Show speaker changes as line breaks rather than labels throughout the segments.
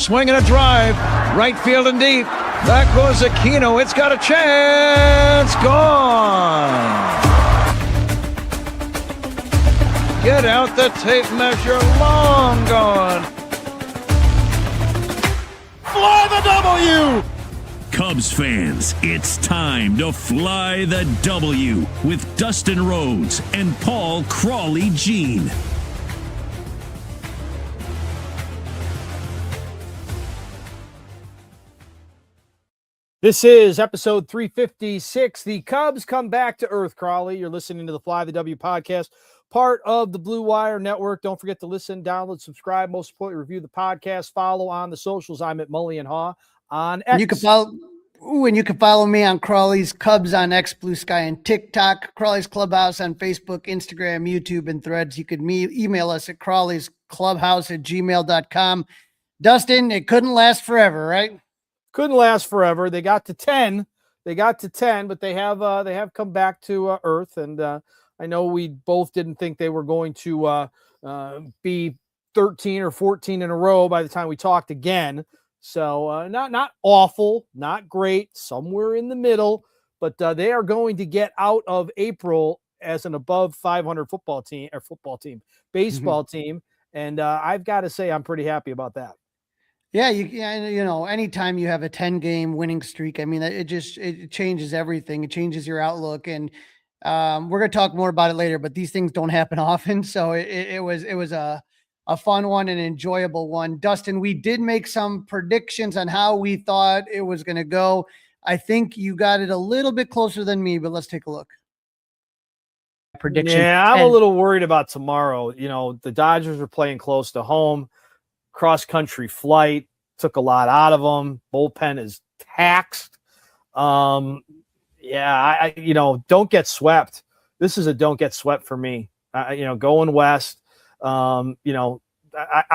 swing and a drive. Right field and deep. Back goes Aquino. It's got a chance. Gone. Get out the tape measure. Long gone.
Fly the W!
Cubs fans, it's time to fly the W with Dustin Rhodes and Paul Crawley-Jean.
This is episode 356. The Cubs come back to earth, Crawley. You're listening to the Fly the W podcast, part of the Blue Wire Network. Don't forget to listen, download, subscribe, most importantly, review the podcast, follow on the socials. I'm at Mully and Haw on X.
And you can follow me on Crawley's Cubs on X, Blue Sky, and TikTok. Crawley's Clubhouse on Facebook, Instagram, YouTube, and Threads. You could email us at crawleysclubhouse@gmail.com. Dustin, it couldn't last forever, right?
Couldn't last forever. They got to 10. But they have come back to earth. And I know we both didn't think they were going to be 13 or 14 in a row by the time we talked again. So not awful, not great, somewhere in the middle, but they are going to get out of April as an above 500 baseball team. And I've got to say, I'm pretty happy about that.
Yeah, anytime you have a 10-game winning streak, I mean, it changes everything. It changes your outlook, and we're going to talk more about it later. But these things don't happen often, so it was a fun one, an enjoyable one. Dustin, we did make some predictions on how we thought it was going to go. I think you got it a little bit closer than me, but let's take a look. Prediction.
Yeah, I'm a little worried about tomorrow. You know, the Dodgers are playing close to home. Cross-country flight took a lot out of them. Bullpen is taxed. Don't get swept. This is a don't get swept for me. Going west. I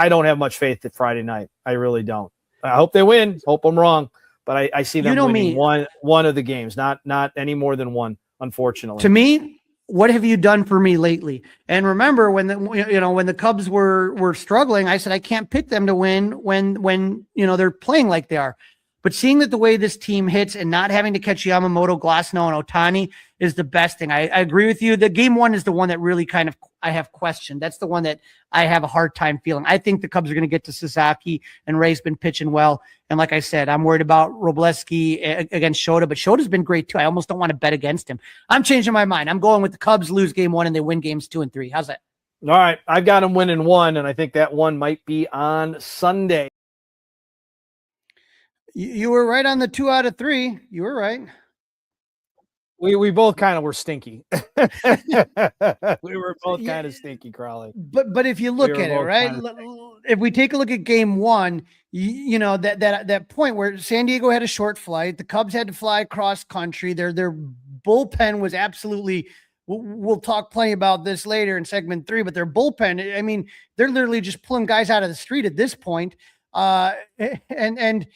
don't have much faith at Friday night. I really don't. I hope they win. Hope I'm wrong, but I see them winning one of the games, not any more than one, unfortunately.
To me, what have you done for me lately? And remember when the Cubs were struggling, I said I can't pick them to win when they're playing like they are. But seeing that the way this team hits and not having to catch Yamamoto, Glasnow, and Ohtani is the best thing. I agree with you. The game one is the one that really kind of I have questioned. That's the one that I have a hard time feeling. I think the Cubs are going to get to Sasaki, and Ray's been pitching well. And like I said, I'm worried about Robleski against Shota, but Shota's been great too. I almost don't want to bet against him. I'm changing my mind. I'm going with the Cubs lose game one and they win games 2 and 3. How's that?
All right. I've got them winning one, and I think that one might be on Sunday.
You were right on the 2 out of 3. You were right.
We both kind of were stinky. We were both kind of stinky, Crawley.
But if you look at it, right? If we take a look at game one, that point where San Diego had a short flight, the Cubs had to fly cross country. Their bullpen was absolutely. We'll talk plenty about this later in segment 3, but their bullpen, I mean, they're literally just pulling guys out of the street at this point. And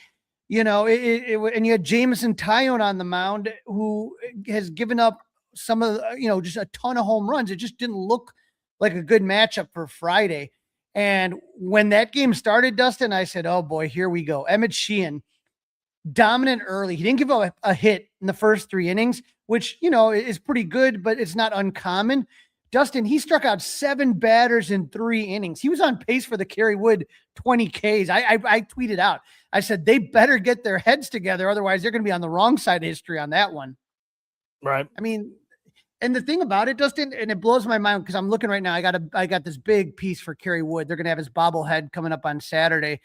you had Jameson Taillon on the mound, who has given up some of just a ton of home runs. It just didn't look like a good matchup for Friday. And when that game started, Dustin, I said, oh boy, here we go. Emmett Sheehan, dominant early. He didn't give up a hit in the first 3 innings, which, is pretty good, but it's not uncommon. Dustin, he struck out 7 batters in 3 innings. He was on pace for the Kerry Wood 20 Ks. I tweeted out. I said, they better get their heads together. Otherwise, they're going to be on the wrong side of history on that one.
Right.
I mean, and the thing about it, Dustin, and it blows my mind because I'm looking right now. I got this big piece for Kerry Wood. They're going to have his bobblehead coming up on Saturday.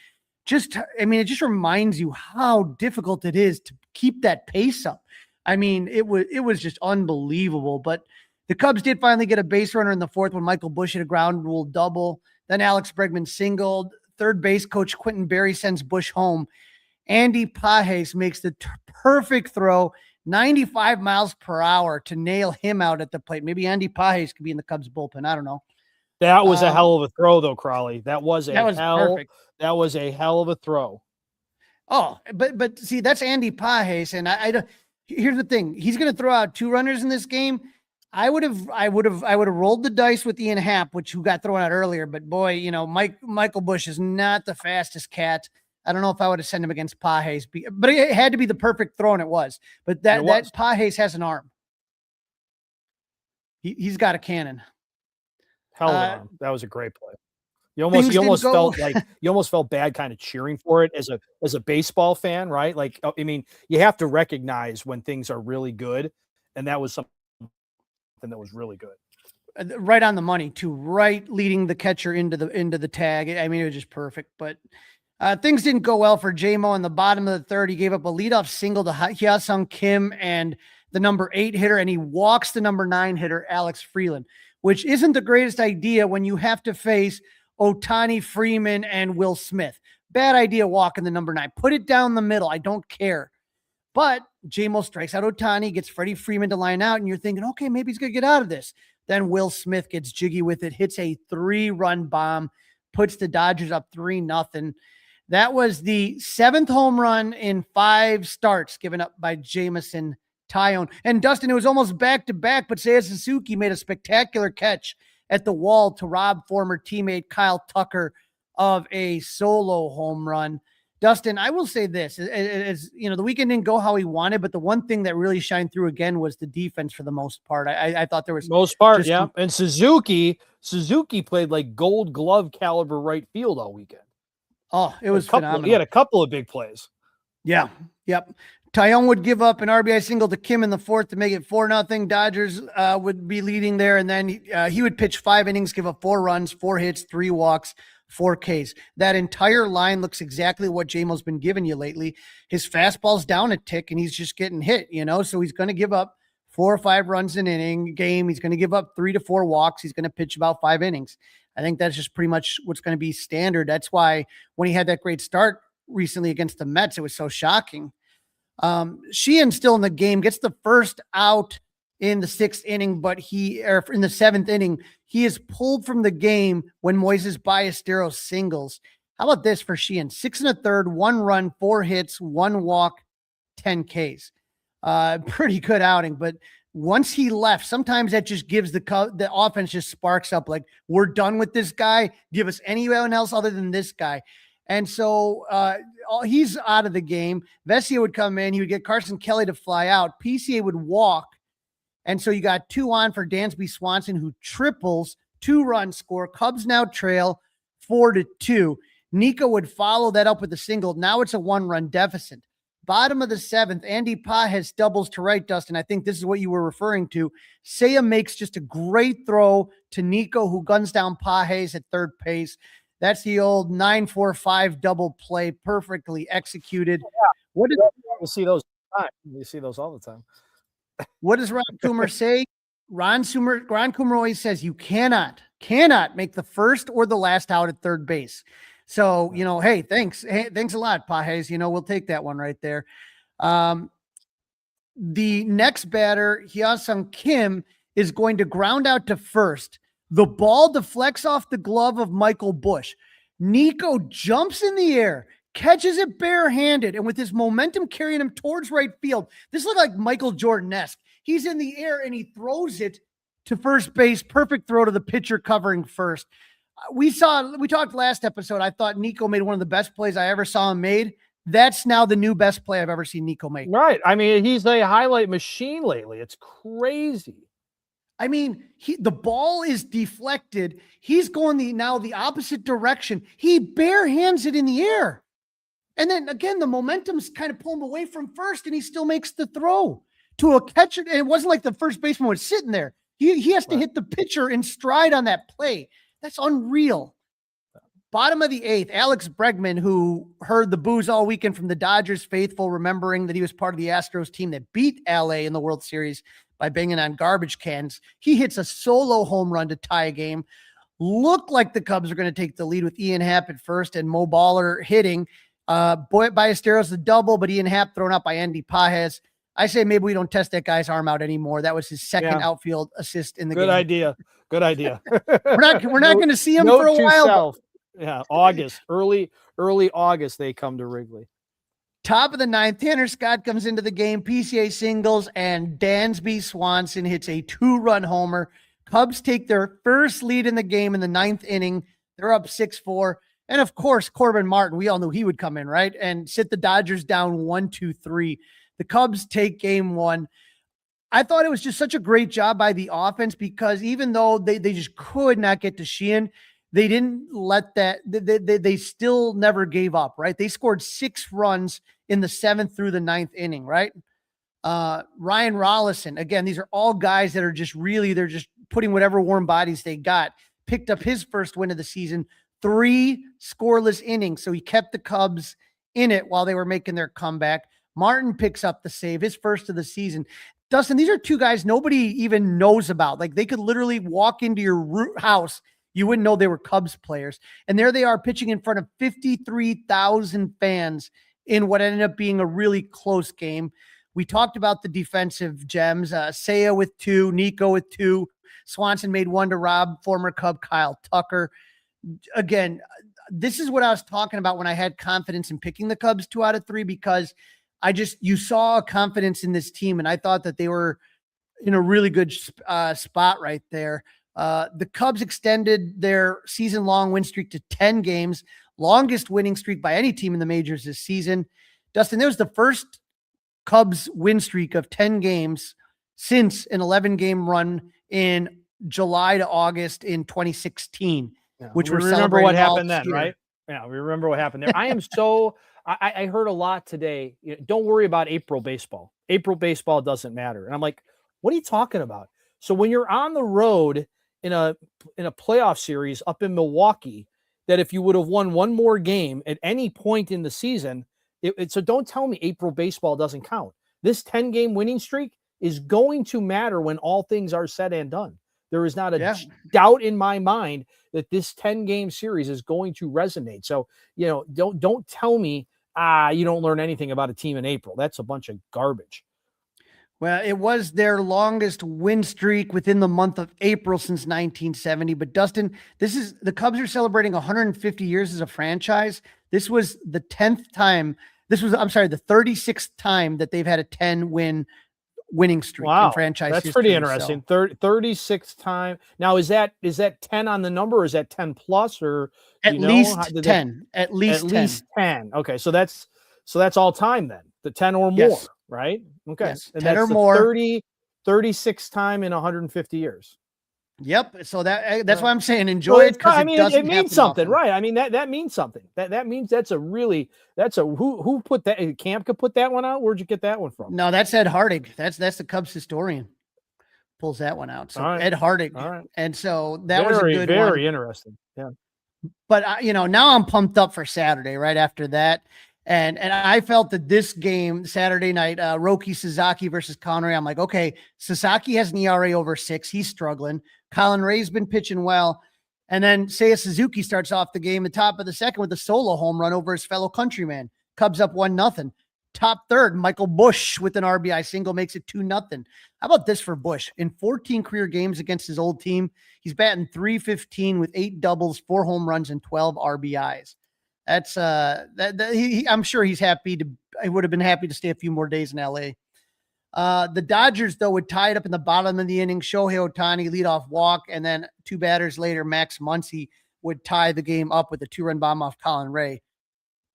It just reminds you how difficult it is to keep that pace up. I mean, it was just unbelievable. But the Cubs did finally get a base runner in the 4th when Michael Busch hit a ground rule double. Then Alex Bregman singled. Third base coach Quentin Berry sends Busch home. Andy Pages makes the perfect throw, 95 miles per hour to nail him out at the plate. Maybe Andy Pages could be in the Cubs bullpen. I don't know.
That was a hell of a throw, though, Crawley. That was a hell of a throw.
Oh, but see, that's Andy Pages, and I here's the thing: he's going to throw out 2 runners in this game. I would have rolled the dice with Ian Happ, who got thrown out earlier. But boy, Michael Busch is not the fastest cat. I don't know if I would have sent him against Pages, but it had to be the perfect throw, and it was. But that Pages has an arm. He's got a cannon.
Hell of an arm. That was a great play. You almost felt bad kind of cheering for it as a baseball fan, right? Like, I mean, you have to recognize when things are really good, and that was something that was really good.
Right on the money too, right leading the catcher into the tag. I mean, it was just perfect, but things didn't go well for J-Mo in the bottom of the third. He gave up a leadoff single to Hyesung Kim and the number 8 hitter, and he walks the number 9 hitter, Alex Freeland, which isn't the greatest idea when you have to face Ohtani, Freeman, and Will Smith. Bad idea walking the number 9. Put it down the middle. I don't care. But J-Mo strikes out Ohtani, gets Freddie Freeman to line out, and you're thinking, okay, maybe he's going to get out of this. Then Will Smith gets jiggy with it, hits a 3-run bomb, puts the Dodgers up 3-0. That was the 7th home run in 5 starts given up by Jameson Taillon. And Dustin, it was almost back-to-back, but Seiya Suzuki made a spectacular catch at the wall to rob former teammate Kyle Tucker of a solo home run. Dustin, I will say this, as you know, the weekend didn't go how he wanted, but the one thing that really shined through again was the defense for the most part. I thought there was
most part, yeah. And Suzuki played like Gold Glove caliber right field all weekend.
Oh, it was phenomenal.
He had a couple of big plays.
Yeah. Yep. Taillon would give up an RBI single to Kim in the 4th to make it 4-0. Dodgers would be leading there. And then he would pitch 5 innings, give up 4 runs, 4 hits, 3 walks, 4 Ks. That entire line looks exactly what J-Mo's been giving you lately. His fastball's down a tick and he's just getting hit, you know? So he's going to give up 4 or 5 runs an inning game. He's going to give up 3 to 4 walks. He's going to pitch about 5 innings. I think that's just pretty much what's going to be standard. That's why when he had that great start recently against the Mets, it was so shocking. Sheehan's still in the game, gets the first out in the 6th inning, but in the 7th inning, he is pulled from the game when Moises Ballesteros singles. How about this for Sheehan? 6 1/3, 1 run, 4 hits, 1 walk, 10 Ks. Pretty good outing, but once he left, sometimes that just gives the offense just sparks up. Like, we're done with this guy. Give us anyone else other than this guy. And so he's out of the game. Vesia would come in. He would get Carson Kelly to fly out. PCA would walk. And so you got 2 on for Dansby Swanson, who triples, 2-run score. Cubs now trail 4-2. Nico would follow that up with a single. Now it's a 1-run deficit. Bottom of the 7th, Andy Pages doubles to right, Dustin. I think this is what you were referring to. Seiya makes just a great throw to Nico, who guns down Pages at third base. That's the old 9-4-5 double play, perfectly executed.
Yeah. You see those all the time.
What does Ron Coomer say? Ron Coomer always says you cannot make the first or the last out at third base. So, you know, hey, thanks a lot, Pages. You know, we'll take that one right there. The next batter, Hyesung Kim, is going to ground out to first. The ball deflects off the glove of Michael Busch. Nico jumps in the air, catches it barehanded, and with his momentum carrying him towards right field, this looked like Michael Jordan-esque. He's in the air and he throws it to first base. Perfect throw to the pitcher covering first. We talked last episode. I thought Nico made one of the best plays I ever saw him made. That's now the new best play I've ever seen Nico make.
Right. I mean, he's a highlight machine lately. It's crazy.
I mean, the ball is deflected. He's going the opposite direction. He bare hands it in the air. And then again, the momentum's kind of pulling him away from first, and he still makes the throw to a catcher. And it wasn't like the first baseman was sitting there. He has to hit the pitcher in stride on that play. That's unreal. Bottom of the 8th, Alex Bregman, who heard the boos all weekend from the Dodgers faithful, remembering that he was part of the Astros team that beat LA in the World Series by banging on garbage cans. He hits a solo home run to tie a game. Looked like the Cubs are going to take the lead with Ian Happ at first and Mo Baller hitting. Ballesteros the double, but Ian Happ thrown out by Andy Pages. I say maybe we don't test that guy's arm out anymore. That was his second outfield assist in the game.
Good idea.
We're not going to see him for a while.
Yeah, August, early August, they come to Wrigley.
Top of the 9th, Tanner Scott comes into the game, PCA singles, and Dansby Swanson hits a 2-run homer. Cubs take their first lead in the game in the 9th inning. They're up 6-4. And of course, Corbin Martin, we all knew he would come in, right? And sit the Dodgers down 1-2-3. The Cubs take game one. I thought it was just such a great job by the offense because even though they just could not get to Sheehan, they didn't let that, they still never gave up, right? They scored 6 runs in the 7th through the 9th inning, right? Ryan Rollison, again, these are all guys that are just really, they're just putting whatever warm bodies they got, picked up his first win of the season, 3 scoreless innings. So he kept the Cubs in it while they were making their comeback. Martin picks up the save, his first of the season. Dustin, these are 2 guys nobody even knows about. Like they could literally walk into your house. You wouldn't know they were Cubs players. And there they are pitching in front of 53,000 fans in what ended up being a really close game. We talked about the defensive gems, Seiya with 2, Nico with 2, Swanson made 1 to rob former Cub Kyle Tucker. Again, this is what I was talking about when I had confidence in picking the Cubs 2 out of 3, because you saw confidence in this team, and I thought that they were in a really good spot right there. The Cubs extended their season-long win streak to 10 games, longest winning streak by any team in the majors this season. Dustin, there was the first Cubs win streak of 10 games since an 11-game run in July to August in 2016, which
we
we're
remember what
celebrating all
happened then,
year.
right? Yeah, we remember what happened there. I am so I heard a lot today. Don't worry about April baseball. April baseball doesn't matter. And I'm like, what are you talking about? So when you're on the road in a playoff series up in Milwaukee, that if you would have won one more game at any point in the season, so don't tell me April baseball doesn't count. This 10-game winning streak is going to matter when all things are said and done. There is not a doubt in my mind that this 10-game series is going to resonate. So, don't tell me, you don't learn anything about a team in April. That's a bunch of garbage.
Well, it was their longest win streak within the month of April since 1970. But Dustin, the Cubs are celebrating 150 years as a franchise. This was the 10th time. The 36th time that they've had a 10-win winning streak in franchise
that's
history.
Pretty interesting. 36th time. Now, is that 10 on the number, or is that 10 plus, or
at least 10? At least
10. Okay, so that's all time then. The 10 or more, right? Okay,
yes.
and
10
that's
or more.
36th time in 150 years.
Yep. So that's why I'm saying enjoy it, because
it means something, right? I mean that means something. That means who put that? Camp could put that one out. Where'd you get that one from?
No, that's Ed Hardig. That's the Cubs historian. Pulls that one out. So Ed Hardig. All right. And so that was a good one.
Very interesting. Yeah.
But now I'm pumped up for Saturday. Right after that. And I felt that this game Saturday night, Roki Sasaki versus Colin Ray, I'm like, okay, Sasaki has an ERA over 6. He's struggling. Colin Ray's been pitching well. And then Seiya Suzuki starts off the game, the top of the second, with a solo home run over his fellow countryman. Cubs up 1-0. Top third, Michael Busch with an RBI single makes it 2-0. How about this for Busch? In 14 career games against his old team, he's batting .315 with 8 doubles, 4 home runs, and 12 RBIs. That's I'm sure he would have been happy to stay a few more days in LA. The Dodgers, though, would tie it up in the bottom of the inning. Shohei Ohtani leadoff walk, and then 2 batters later, Max Muncy would tie the game up with a 2-run bomb off Colin Ray.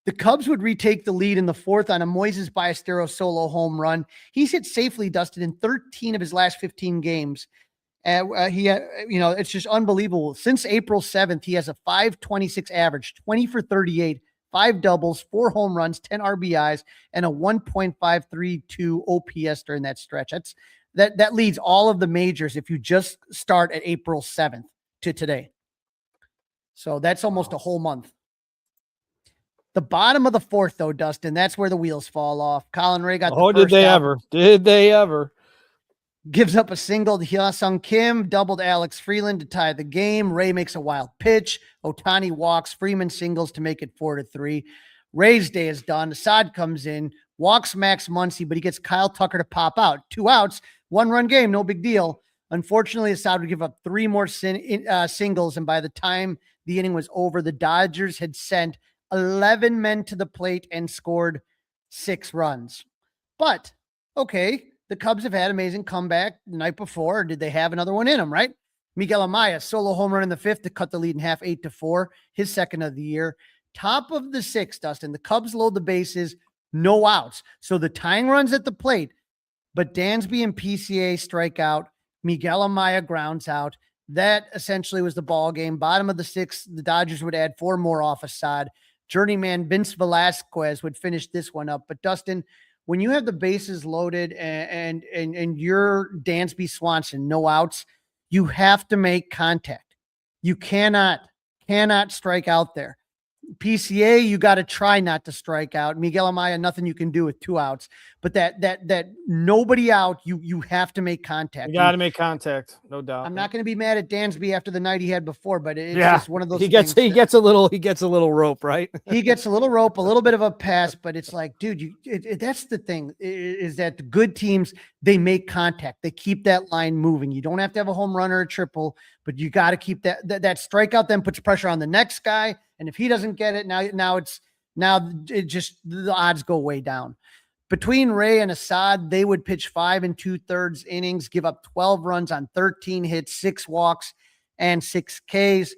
The Cubs would retake the lead in the 4th on a Moises Ballesteros solo home run. He's hit safely, Dustin, in 13 of his last 15 games. It's just unbelievable. Since April 7th, he has a .526 average, 20 for 38, 5 doubles, 4 home runs, 10 RBIs, and a 1.532 OPS during that stretch. That leads all of the majors if you just start at April 7th to today. So that's almost a whole month. The bottom of the 4th, though, Dustin, that's where the wheels fall off. Colin Ray got the first out.
Did they ever?
Gives up a single to Hyesung Kim, doubled Alex Freeland to tie the game. Ray makes a wild pitch. Ohtani walks. Freeman singles to make it 4-3. Ray's day is done. Assad comes in, walks Max Muncy, but he gets Kyle Tucker to pop out. 2 outs, 1-run game, no big deal. Unfortunately, Assad would give up 3 more singles, and by the time the inning was over, the Dodgers had sent 11 men to the plate and scored 6 runs. But, okay, the Cubs have had amazing comeback the night before. Or did they have another one in them, right? Miguel Amaya, solo home run in the 5th to cut the lead in half, 8-4, his second of the year. Top of the 6th, Dustin. The Cubs load the bases, no outs. So the tying runs at the plate, but Dansby and PCA strike out. Miguel Amaya grounds out. That essentially was the ball game. Bottom of the 6th, the Dodgers would add 4 more off Assad. Journeyman Vince Velasquez would finish this one up. But Dustin, when you have the bases loaded and you're Dansby Swanson, no outs, you have to make contact. You cannot strike out there. PCA, you got to try not to strike out. Miguel Amaya, nothing you can do with 2 outs. But that nobody out, you have to make contact.
You got to make contact, no doubt.
I'm not going to be mad at Dansby after the night he had before, but it's just one of those.
He gets a little rope, right?
He gets a little rope, a little bit of a pass, but it's like, dude, that's the thing is that the good teams, they make contact. They keep that line moving. You don't have to have a home run or a triple, but you got to keep that strikeout then puts pressure on the next guy. And if he doesn't get it, now the odds go way down. Between Ray and Assad, they would pitch 5 2/3 innings, give up 12 runs on 13 hits, 6 walks, and 6 Ks.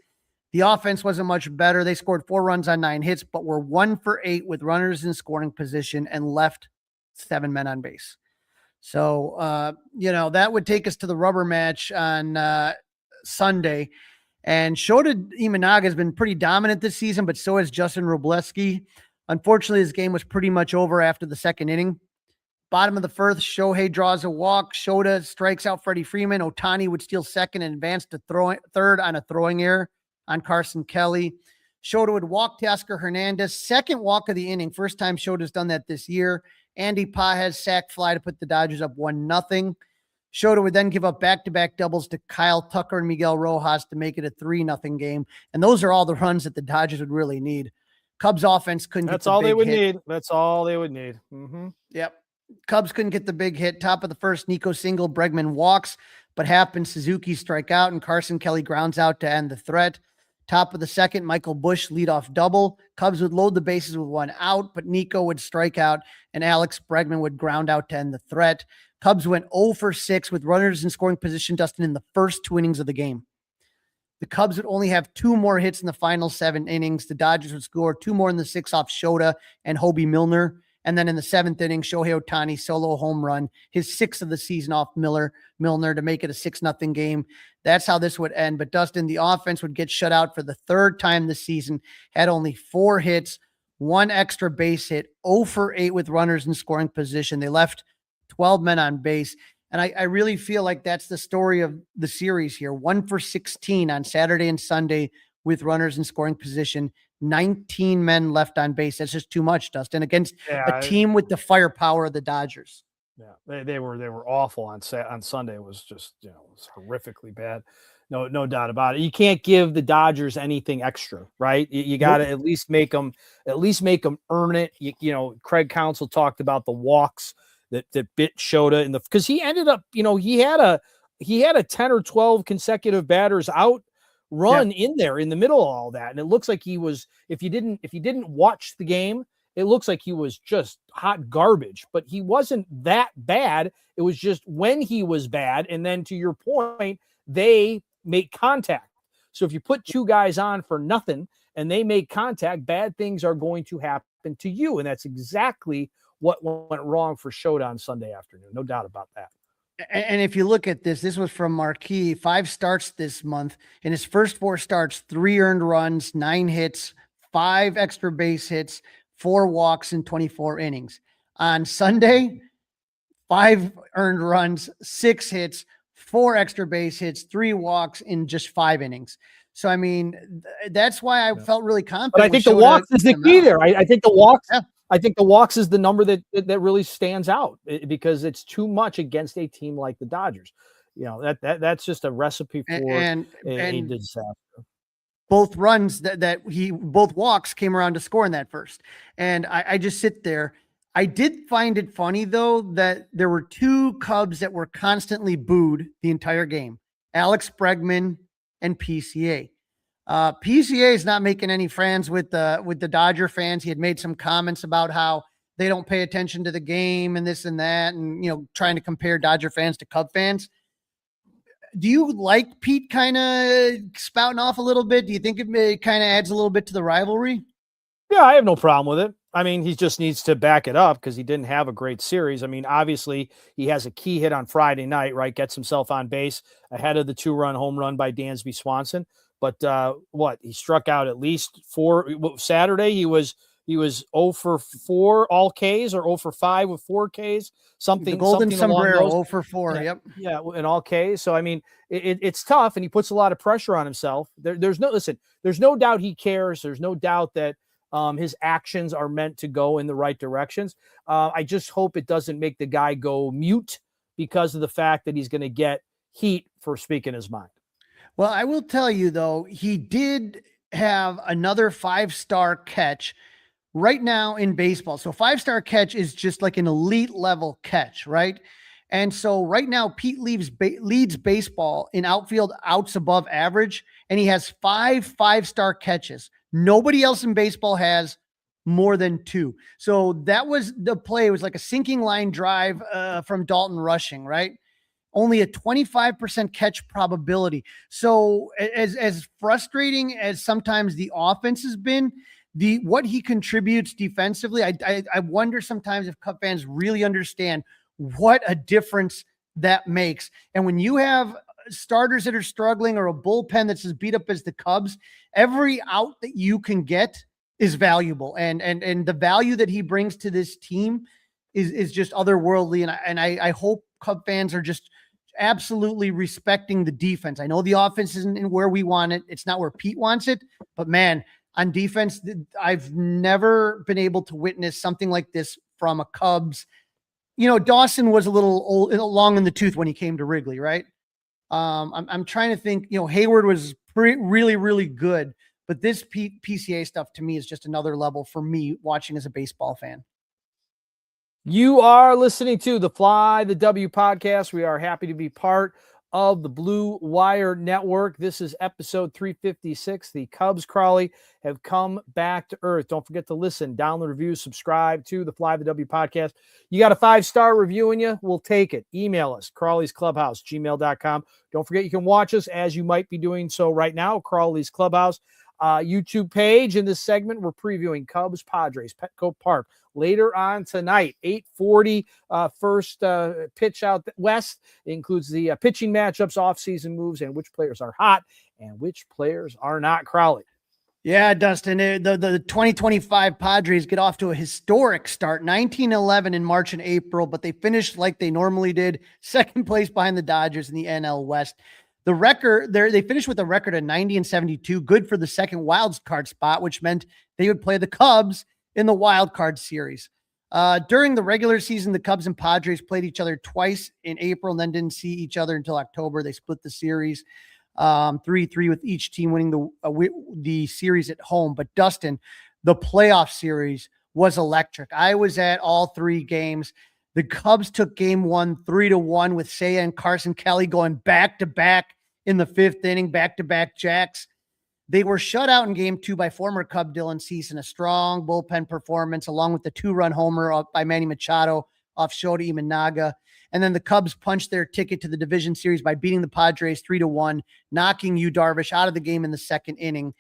The offense wasn't much better. They scored 4 runs on 9 hits, but were 1 for 8 with runners in scoring position and left 7 men on base. So, that would take us to the rubber match on Sunday. And Shota Imanaga has been pretty dominant this season, but so has Justin Wrobleski. Unfortunately, his game was pretty much over after the second inning. Bottom of the 1st, Shohei draws a walk. Shota strikes out Freddie Freeman. Ohtani would steal second and advance to third on a throwing error on Carson Kelly. Shota would walk Teoscar Hernandez. Second walk of the inning. First time Shota's done that this year. Andy Pages sac fly to put the Dodgers up 1-0. Shota would then give up back-to-back doubles to Kyle Tucker and Miguel Rojas to make it a 3-0 game. And those are all the runs that the Dodgers would really need. Cubs offense couldn't get the big hit.
That's all they would need. That's all they would need. Mm-hmm.
Yep. Cubs couldn't get the big hit. Top of the 1st, Nico single, Bregman walks, but happened Suzuki strike out and Carson Kelly grounds out to end the threat. Top of the 2nd, Michael Busch leadoff double. Cubs would load the bases with 1 out, but Nico would strike out and Alex Bregman would ground out to end the threat. Cubs went 0 for 6 with runners in scoring position, Dustin, in the first 2 innings of the game. The Cubs would only have 2 more hits in the final 7 innings. The Dodgers would score 2 more in the 6th off Shota and Hobie Milner. And then in the 7th inning, Shohei Ohtani solo home run, his 6th of the season off Milner to make it a 6-0 game. That's how this would end. But Dustin, the offense would get shut out for the 3rd time this season, had only 4 hits, 1 extra base hit, 0 for 8 with runners in scoring position. They left 12 men on base. And I really feel like that's the story of the series here. 1 for 16 on Saturday and Sunday with runners in scoring position, 19 men left on base. That's just too much, Dustin, against a team with the firepower of the Dodgers.
Yeah, they were awful on Sunday. It was just, it was horrifically bad. No doubt about it. You can't give the Dodgers anything extra, right? You got to at least make them earn it. Craig Counsell talked about the walks that bit Shota because he ended up, he had a 10 or 12 consecutive batters out run in there in the middle of all that. And it looks like he was, if you didn't watch the game, it looks like he was just hot garbage, but he wasn't that bad. It was just when he was bad. And then to your point, they make contact. So if you put 2 guys on for nothing and they make contact, bad things are going to happen to you. And that's exactly what went wrong for Shota on Sunday afternoon. No doubt about that.
And if you look at this was from Marquis, 5 starts this month. In his first 4 starts, 3 earned runs, 9 hits, 5 extra base hits, 4 walks in 24 innings. On Sunday, 5 earned runs, 6 hits, 4 extra base hits, 3 walks in just 5 innings. So, I mean, that's why I felt really confident.
But I think the walks is the key there. I think the walks. Yeah. I think the walks is the number that really stands out because it's too much against a team like the Dodgers. That's just a recipe for a disaster.
Both runs both walks came around to score in that first. And I just sit there. I did find it funny though, that there were 2 Cubs that were constantly booed the entire game, Alex Bregman and PCA. PCA is not making any friends with the Dodger fans. He had made some comments about how they don't pay attention to the game and this and that, and trying to compare Dodger fans to Cub fans. do you like Pete kind of spouting off a little bit? Do you think it kind of adds a little bit to the rivalry?
Yeah, I have no problem with it. I mean, he just needs to back it up because he didn't have a great series. I mean, obviously, he has a key hit on Friday night, right? Gets himself on base ahead of the 2-run home run by Dansby Swanson. But he struck out at least 4 Saturday. He was 0 for 4 all Ks or 0 for 5 with 4 Ks. Something
the golden
something
sombrero,
along those,
0 for 4.
yeah,
Yep.
Yeah, in all Ks. So I mean, it's tough, and he puts a lot of pressure on himself. There's no doubt he cares. There's no doubt that his actions are meant to go in the right directions. I just hope it doesn't make the guy go mute because of the fact that he's going to get heat for speaking his mind.
Well, I will tell you, though, he did have another 5-star catch right now in baseball. So 5-star catch is just like an elite level catch, right? And so right now, Pete leads baseball in outfield outs above average, and he has 5 5-star catches. Nobody else in baseball has more than 2. So that was the play. It was like a sinking line drive from Dalton Rushing, right? Only a 25% catch probability. So as frustrating as sometimes the offense has been, what he contributes defensively, I wonder sometimes if Cub fans really understand what a difference that makes. And when you have starters that are struggling or a bullpen that's as beat up as the Cubs, every out that you can get is valuable. And the value that he brings to this team is just otherworldly. And I hope Cub fans are just absolutely respecting the defense. I know the offense isn't where we want it. It's not where Pete wants it, but man, on defense, I've never been able to witness something like this from a Cubs. Dawson was a little long in the tooth when he came to Wrigley, right? I'm trying to think, Hayward was really, really good, but this PCA stuff to me is just another level for me watching as a baseball fan.
You are listening to the Fly the W podcast. We are happy to be part of the Blue Wire Network. This is episode 356. The Cubs, Crawley, have come back to earth. Don't forget to listen, download, review, subscribe to the Fly the W podcast. You got a 5-star review in you? We'll take it. Email us, Crawley's Clubhouse, gmail.com. Don't forget you can watch us as you might be doing so right now, Crawley's Clubhouse. YouTube page. In this segment, we're previewing Cubs Padres, Petco Park later on tonight. 8:40 first pitch out west. It includes the pitching matchups, offseason moves, and which players are hot and which players are not. Crawley.
Yeah, Dustin, the 2025 Padres get off to a historic start, 19-11 in March and April, but they finished like they normally did, second place behind the Dodgers in the NL West. The record there, they finished with a record of 90-72, good for the second wild card spot, which meant they would play the Cubs in the wild card series. During the regular season, the Cubs and Padres played each other twice in April and then didn't see each other until October. They split the series 3-3 with each team winning the series at home. But Dustin, the playoff series was electric. I was at all 3 games. The Cubs took game 1 3-1 with Seiya and Carson Kelly going back-to-back in the 5th inning, back-to-back jacks. They were shut out in game 2 by former Cub Dylan Cease in a strong bullpen performance, along with the 2-run homer by Manny Machado off Shota Imanaga. And then the Cubs punched their ticket to the division series by beating the Padres 3-1, knocking Yu Darvish out of the game in the 2nd inning.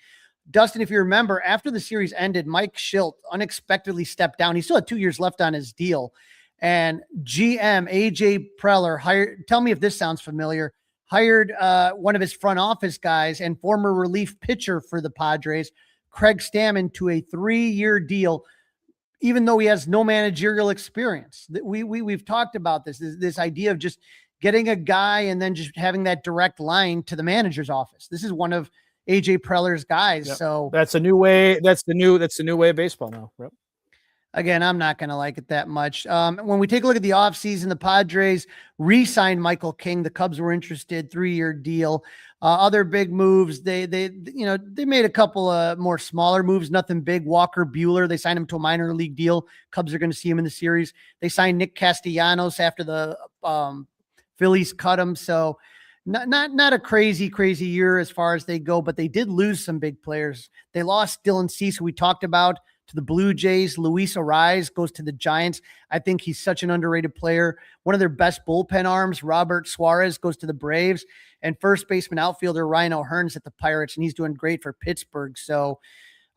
Dustin, if you remember, after the series ended, Mike Shildt unexpectedly stepped down. He still had 2 years left on his deal. And GM AJ Preller hired, tell me if this sounds familiar, hired one of his front office guys and former relief pitcher for the Padres, Craig Stammen, to a 3-year deal, even though he has no managerial experience. We've talked about this idea of just getting a guy and then just having that direct line to the manager's office. This is one of AJ Preller's guys. Yep. So
that's a new way. That's the new way of baseball now. Yep.
Again, I'm not going to like it that much. When we take a look at the offseason, the Padres re-signed Michael King. The Cubs were interested, 3-year deal. Other big moves, they made a couple of more smaller moves, nothing big. Walker Buehler, they signed him to a minor league deal. Cubs are going to see him in the series. They signed Nick Castellanos after the Phillies cut him. So not a crazy year as far as they go, but they did lose some big players. They lost Dylan Cease, who we talked about, to the Blue Jays. Luis Ariz goes to the Giants. I think he's such an underrated player. One of their best bullpen arms, Robert Suarez, goes to the Braves. And first baseman outfielder Ryan O'Hearn's at the Pirates, and he's doing great for Pittsburgh. So,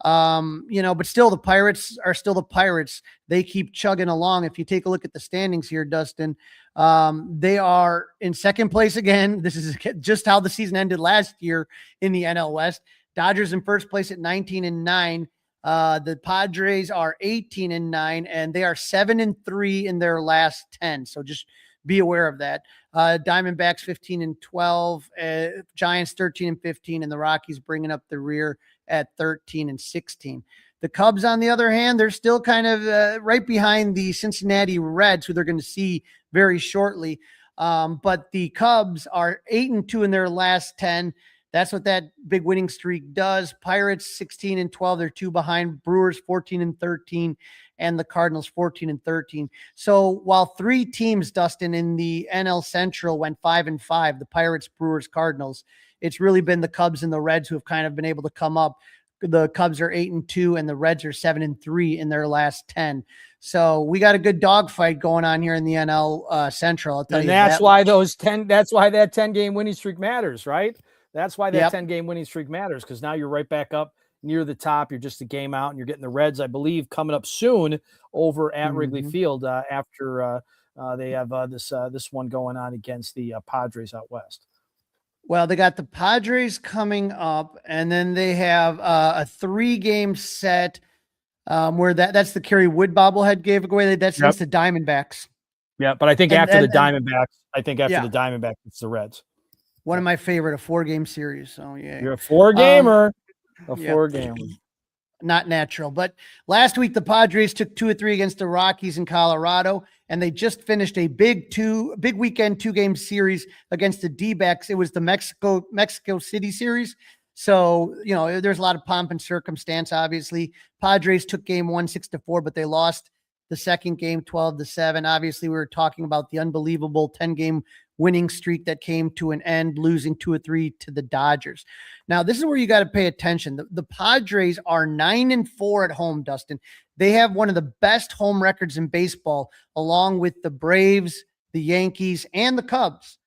but still the Pirates are still the Pirates. They keep chugging along. If you take a look at the standings here, Dustin, they are in second place again. This is just how the season ended last year in the NL West. Dodgers in first place at 19-9. The Padres are 18-9, and they are 7-3 in their last 10. So just be aware of that. Diamondbacks 15-12, Giants 13-15, and the Rockies bringing up the rear at 13-16. The Cubs, on the other hand, they're still kind of right behind the Cincinnati Reds, who they're going to see very shortly. But the Cubs are 8-2 in their last 10. That's what that big winning streak does. Pirates 16-12. They're 2 behind. Brewers 14-13, and the Cardinals 14-13. So while 3 teams, Dustin, in the NL Central went 5-5, the Pirates, Brewers, Cardinals, it's really been the Cubs and the Reds who have kind of been able to come up. The Cubs are 8-2, and the Reds are 7-3 in their last 10. So we got a good dogfight going on here in the NL Central. I'll tell you.
And that's why that's why that 10-game winning streak matters, right? That's why that 10-game winning streak matters, because now you're right back up near the top. You're just a game out, and you're getting the Reds, I believe, coming up soon over at Wrigley Field after they have this one going on against the Padres out west.
Well, they got the Padres coming up, and then they have a 3-game set where that's the Kerry Wood bobblehead gave away. That's against the Diamondbacks.
Yeah, but I think after the Diamondbacks, it's the Reds.
One of my favorite, a 4-game series. So yeah,
you're a 4-gamer, a 4-gamer.
Not natural. But last week, the Padres took 2 of 3 against the Rockies in Colorado, and they just finished a big weekend 2-game series against the D-backs. It was the Mexico City series. So, there's a lot of pomp and circumstance, obviously. Padres took game 1 6-4, but they lost the second game 12-7. Obviously, we were talking about the unbelievable 10-game winning streak that came to an end, losing 2 of 3 to the Dodgers. Now, this is where you got to pay attention. The Padres are 9-4 at home, Dustin. They have one of the best home records in baseball, along with the Braves, the Yankees, and the Cubs.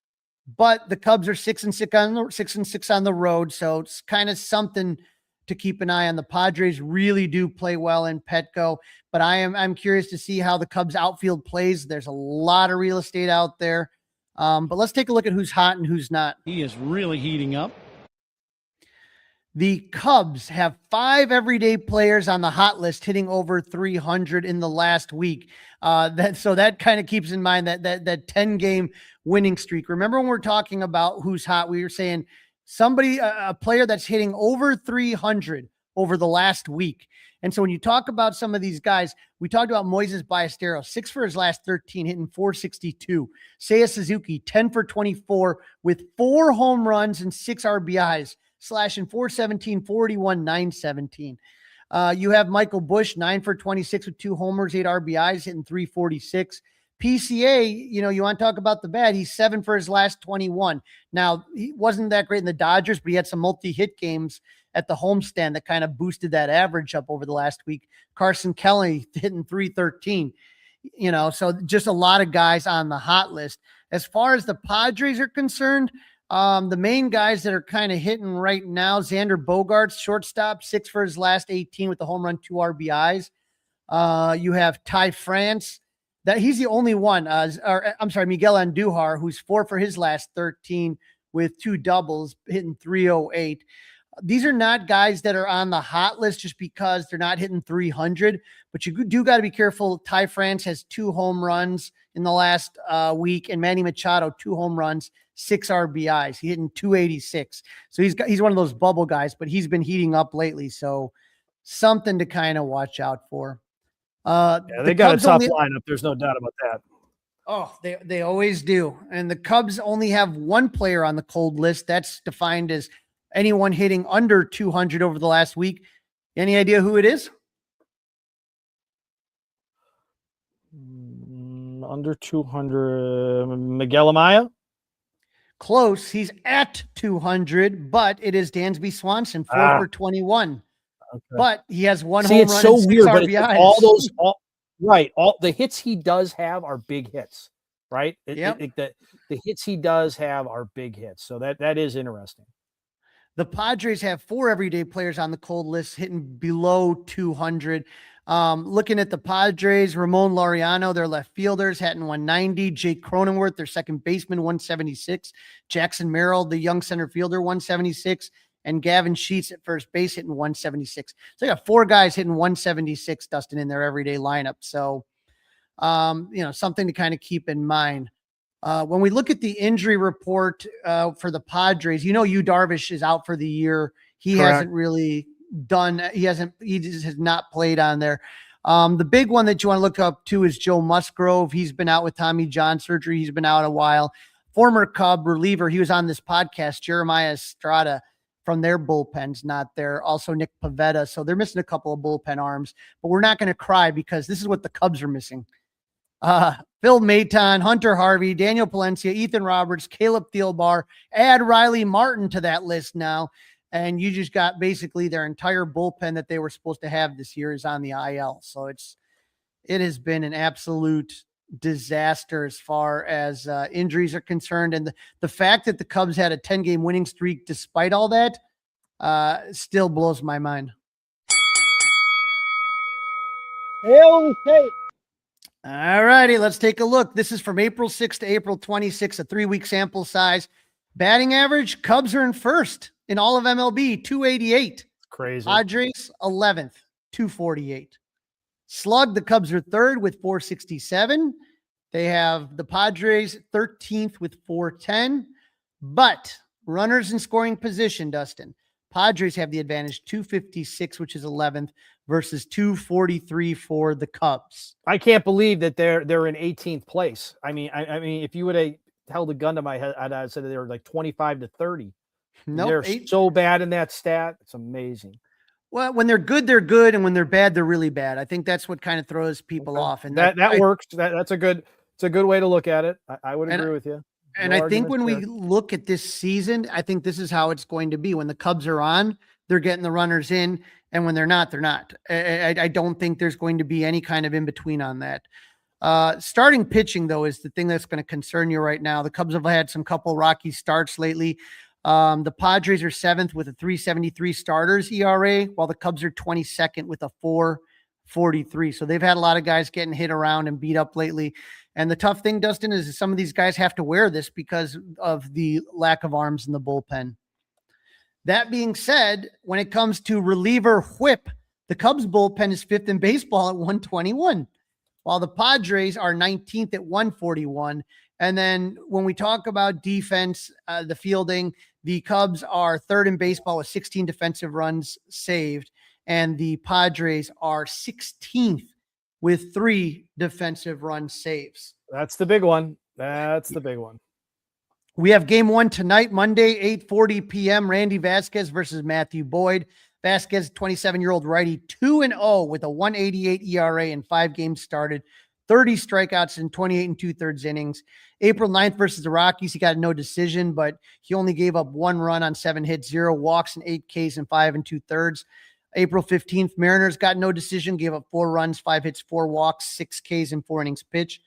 But the Cubs are 6-6 on the road, so it's kind of something to keep an eye on. The Padres really do play well in Petco, but I'm curious to see how the Cubs outfield plays. There's a lot of real estate out there. But let's take a look at who's hot and who's not.
He is really heating up.
The Cubs have 5 everyday players on the hot list hitting over 300 in the last week. That kind of keeps in mind that 10-game winning streak. Remember when we're talking about who's hot, we were saying a player that's hitting over 300 over the last week. And so when you talk about some of these guys, we talked about Moises Ballesteros, 6 for his last 13, hitting 462. Seiya Suzuki, 10 for 24 with 4 home runs and 6 RBIs, slashing 417, 41, 917. You have Michael Busch, 9 for 26 with 2 homers, 8 RBIs, hitting 346. PCA, you want to talk about the bat. He's 7 for his last 21. Now, he wasn't that great in the Dodgers, but he had some multi-hit games at the homestand that kind of boosted that average up over the last week. Carson Kelly hitting 313. So just a lot of guys on the hot list. As far as the Padres are concerned, the main guys that are kind of hitting right now, Xander Bogaerts, shortstop, 6 for his last 18 with the home run, 2 RBIs. You have Ty France. That he's the only one, Miguel Andujar, who's 4 for his last 13 with 2 doubles, hitting 308. These are not guys that are on the hot list just because they're not hitting 300, but you do got to be careful. Ty France has 2 home runs in the last week, and Manny Machado, 2 home runs, 6 RBIs. He's hitting 286. So he's one of those bubble guys, but he's been heating up lately. So something to kind of watch out for.
They got a tough lineup. There's no doubt about that.
Oh, they always do. And the Cubs only have 1 player on the cold list. That's defined as anyone hitting under 200 over the last week. Any idea who it is?
Under 200, Miguel Amaya?
Close. He's at 200, but it is Dansby Swanson, 4 for 21. but he has one
See,
home
it's
run
so
and 6
weird, but it's
RBIs.
like all the hits he does have are big hits, right? The hits he does have are big hits. So that is interesting.
The Padres have 4 everyday players on the cold list hitting below 200. Looking at the Padres, Ramon Laureano, their left fielders, hitting 190. Jake Cronenworth, their second baseman, 176. Jackson Merrill, the young center fielder, 176. And Gavin Sheets at first base hitting 176. So they got 4 guys hitting 176, Dustin, in their everyday lineup. So, something to kind of keep in mind. When we look at the injury report for the Padres, Yu Darvish is out for the year. He
Correct.
hasn't really he just has not played on there. The big one that you want to look up to is Joe Musgrove. He's been out with Tommy John surgery. He's been out a while. Former Cub reliever. He was on this podcast, Jeremiah Estrada from their bullpen's not there. Also Nick Pivetta. So they're missing a couple of bullpen arms, but we're not going to cry because this is what the Cubs are missing. Phil Maton, Hunter Harvey, Daniel Palencia, Ethan Roberts, Caleb Thielbar, add Riley Martin to that list now. And you just got basically their entire bullpen that they were supposed to have this year is on the IL. So it has been an absolute disaster as far as injuries are concerned. And the fact that the Cubs had a 10-game winning streak despite all that still blows my mind.
Okay.
All righty, let's take a look. This is from April 6th to April 26th, a 3-week sample size. Batting average, Cubs are in first in all of MLB, 288.
Crazy.
Padres, 11th, 248. Slug, the Cubs are third with 467. They have the Padres 13th with 410. But runners in scoring position, Dustin, Padres have the advantage, 256, which is 11th, versus 243 for the Cubs.
I can't believe that they're in 18th place. I mean, if you would have held a gun to my head, I'd have said that they were like 25 to 30.
No,
nope, they're so bad in that stat. It's amazing.
Well, when they're good, they're good, and when they're bad, they're really bad. I think that's what kind of throws people off. And
that works. It's a good way to look at it. I would agree with you.
And I think when we look at this season, I think this is how it's going to be. When the Cubs are on, they're getting the runners in, and when they're not, they're not. I don't think there's going to be any kind of in between on that. Starting pitching, though, is the thing that's going to concern you right now. The Cubs have had some couple rocky starts lately. The Padres are 7th with a 3.73 starters ERA, while the Cubs are 22nd with a 4.43. So they've had a lot of guys getting hit around and beat up lately. And the tough thing, Dustin, is some of these guys have to wear this because of the lack of arms in the bullpen. That being said, when it comes to reliever whip, the Cubs bullpen is 5th in baseball at 121, while the Padres are 19th at 141. And then when we talk about defense, the fielding, the Cubs are 3rd in baseball with 16 defensive runs saved, and the Padres are 16th with 3 defensive run saves.
That's the big one.
We have game 1 tonight, Monday, 8:40 p.m. Randy Vasquez versus Matthew Boyd. Vasquez, 27-year-old righty, 2-0 with a 1.88 ERA in 5 games started, 30 strikeouts in 28 2/3 innings. April 9th versus the Rockies, he got no decision, but he only gave up 1 run on 7 hits, 0 walks, and 8 Ks in 5 2/3. April 15th, Mariners got no decision, gave up 4 runs, 5 hits, 4 walks, 6 Ks in 4 innings pitched.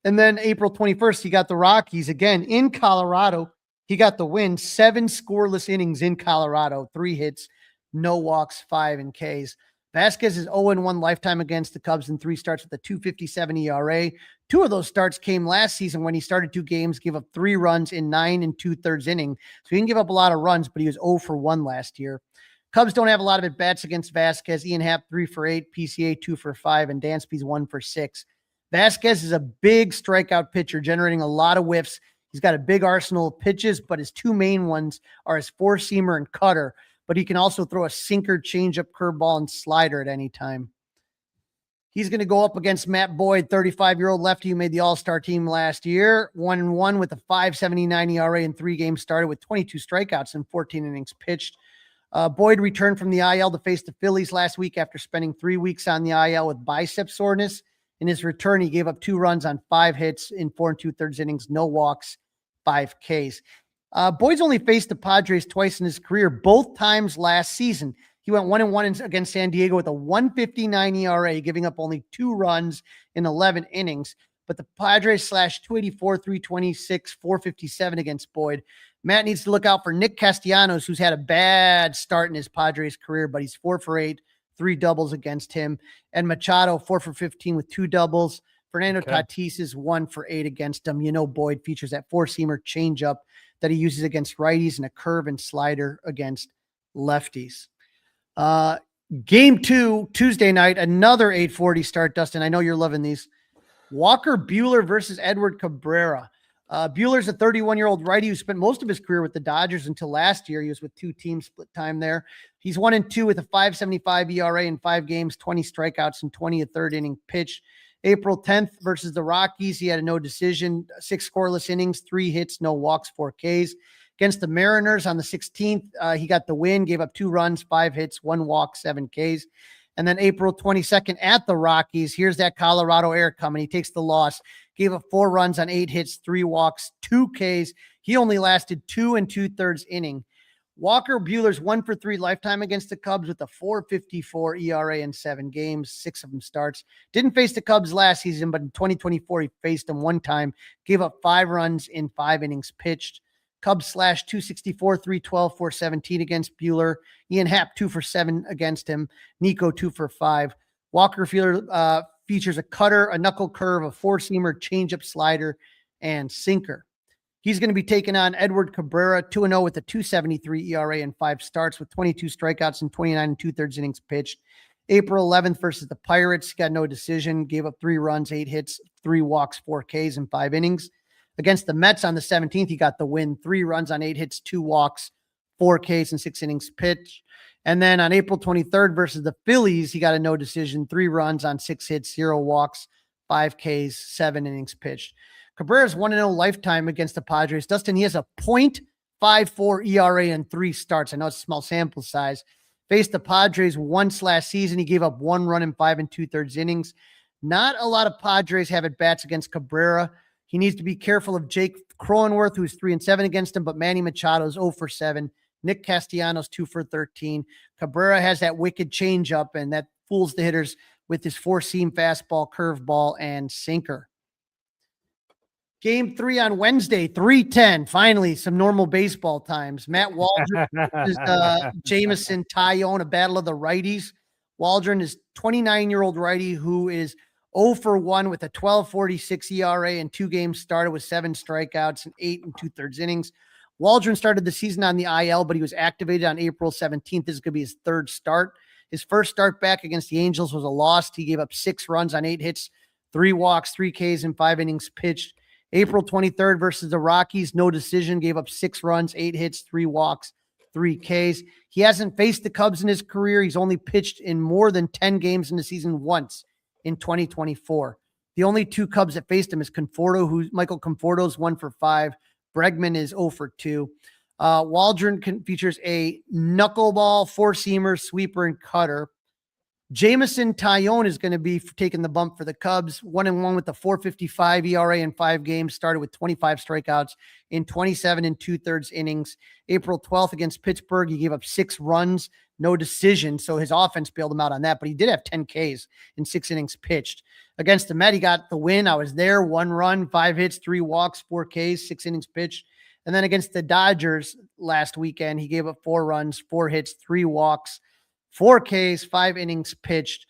And then April 21st, he got the Rockies again in Colorado. He got the win, 7 scoreless innings in Colorado, 3 hits, no walks, 5 in Ks. Vasquez is 0-1 lifetime against the Cubs in 3 starts with a 2.57 ERA. 2 of those starts came last season when he started 2 games, gave up 3 runs in 9 2/3 innings. So he didn't give up a lot of runs, but he was 0-1 last year. Cubs don't have a lot of at-bats against Vasquez. Ian Happ, 3 for 8, PCA 2 for 5, and Dansby's 1 for 6. Vasquez is a big strikeout pitcher, generating a lot of whiffs. He's got a big arsenal of pitches, but his 2 main ones are his 4-seamer and cutter, but he can also throw a sinker, changeup, curveball, and slider at any time. He's going to go up against Matt Boyd, 35-year-old lefty who made the All-Star team last year, 1-1 with a 5.79 ERA in 3 games started with 22 strikeouts and 14 innings pitched. Boyd returned from the IL to face the Phillies last week after spending 3 weeks on the IL with bicep soreness. In his return, he gave up 2 runs on 5 hits in 4 2/3 innings, no walks, 5 Ks. Boyd's only faced the Padres twice in his career, both times last season. He He went 1-1 against San Diego with a 1.59 ERA, giving up only 2 runs in 11 innings. But the Padres slashed 284, 326, 457 against Boyd. Matt needs to look out for Nick Castellanos, who's had a bad start in his Padres career, but he's 4 for 8, 3 doubles against him. And Machado, 4 for 15 with 2 doubles. Fernando Tatis is 1 for 8 against him. Boyd features that 4-seamer changeup that he uses against righties and a curve and slider against lefties. Game 2, Tuesday night, another 8:40 start, Dustin. I know you're loving these. Walker Buehler versus Edward Cabrera. Buehler's a 31-year-old righty who spent most of his career with the Dodgers until last year. He was with 2 teams, split time there. He's 1-2 with a 5.75 ERA in 5 games, 20 strikeouts, and 20 a third inning pitch. April 10th versus the Rockies, he had a no decision, 6 scoreless innings, 3 hits, no walks, 4 Ks. Against the Mariners on the 16th, he got the win, gave up 2 runs, 5 hits, 1 walk, 7 Ks. And then April 22nd at the Rockies, here's that Colorado air coming. He takes the loss, gave up 4 runs on 8 hits, 3 walks, 2 Ks. He only lasted 2 2/3 inning. Walker Buehler's 1 for 3 lifetime against the Cubs with a 4.54 ERA in 7 games, 6 of them starts. Didn't face the Cubs last season, but in 2024, he faced them 1 time, gave up 5 runs in 5 innings pitched. Cubs slash 264, 312, 417 against Buehler. Ian Happ 2 for 7 against him. Nico 2 for 5. Walker features a cutter, a knuckle curve, a 4-seamer, changeup, slider, and sinker. He's going to be taking on Edward Cabrera, 2-0 with a 2.73 ERA in 5 starts with 22 strikeouts and 29 2/3 innings pitched. April 11th versus the Pirates, got no decision, gave up 3 runs, 8 hits, 3 walks, 4 Ks in 5 innings. Against the Mets on the 17th, he got the win, 3 runs on 8 hits, 2 walks, 4 Ks and 6 innings pitched. And then on April 23rd versus the Phillies, he got a no decision, 3 runs on 6 hits, 0 walks, 5 Ks, 7 innings pitched. Cabrera's 1-0 lifetime against the Padres. Dustin, he has a .54 ERA in 3 starts. I know it's a small sample size. Faced the Padres once last season. He gave up 1 run in 5 2/3 innings. Not a lot of Padres have at-bats against Cabrera. He needs to be careful of Jake Cronenworth, who's 3-7 against him, but Manny Machado's 0 for 7. Nick Castellanos 2 for 13. Cabrera has that wicked changeup, and that fools the hitters with his 4-seam fastball, curveball, and sinker. Game 3 on Wednesday, 3:10. Finally, some normal baseball times. Matt Waldron is Jameson Taillon, a battle of the righties. Waldron is 29-year-old righty who is 0 for 1 with a 12.46 ERA and 2 games started with 7 strikeouts and 8 2/3 innings. Waldron started the season on the IL, but he was activated on April 17th. This is going to be his 3rd start. His first start back against the Angels was a loss. He gave up 6 runs on 8 hits, 3 walks, 3 Ks, and 5 innings pitched. April 23rd versus the Rockies, no decision, gave up 6 runs, 8 hits, 3 walks, 3 Ks. He hasn't faced the Cubs in his career. He's only pitched in more than 10 games in the season once in 2024. The only 2 Cubs that faced him is Michael Conforto's 1 for 5. Bregman is 0 for 2. Waldron features a knuckleball, 4-seamer, sweeper, and cutter. Jameson Taillon is going to be taking the bump for the Cubs. 1-1 with the 4.55 ERA in 5 games, started with 25 strikeouts in 27 2/3 innings. April 12th against Pittsburgh, he gave up 6 runs, no decision. So his offense bailed him out on that, but he did have 10 Ks in 6 innings pitched. Against the Met, he got the win. I was there, 1 run, 5 hits, 3 walks, 4 Ks, 6 innings pitched. And then against the Dodgers last weekend, he gave up 4 runs, 4 hits, 3 walks, 4 Ks, 5 innings pitched.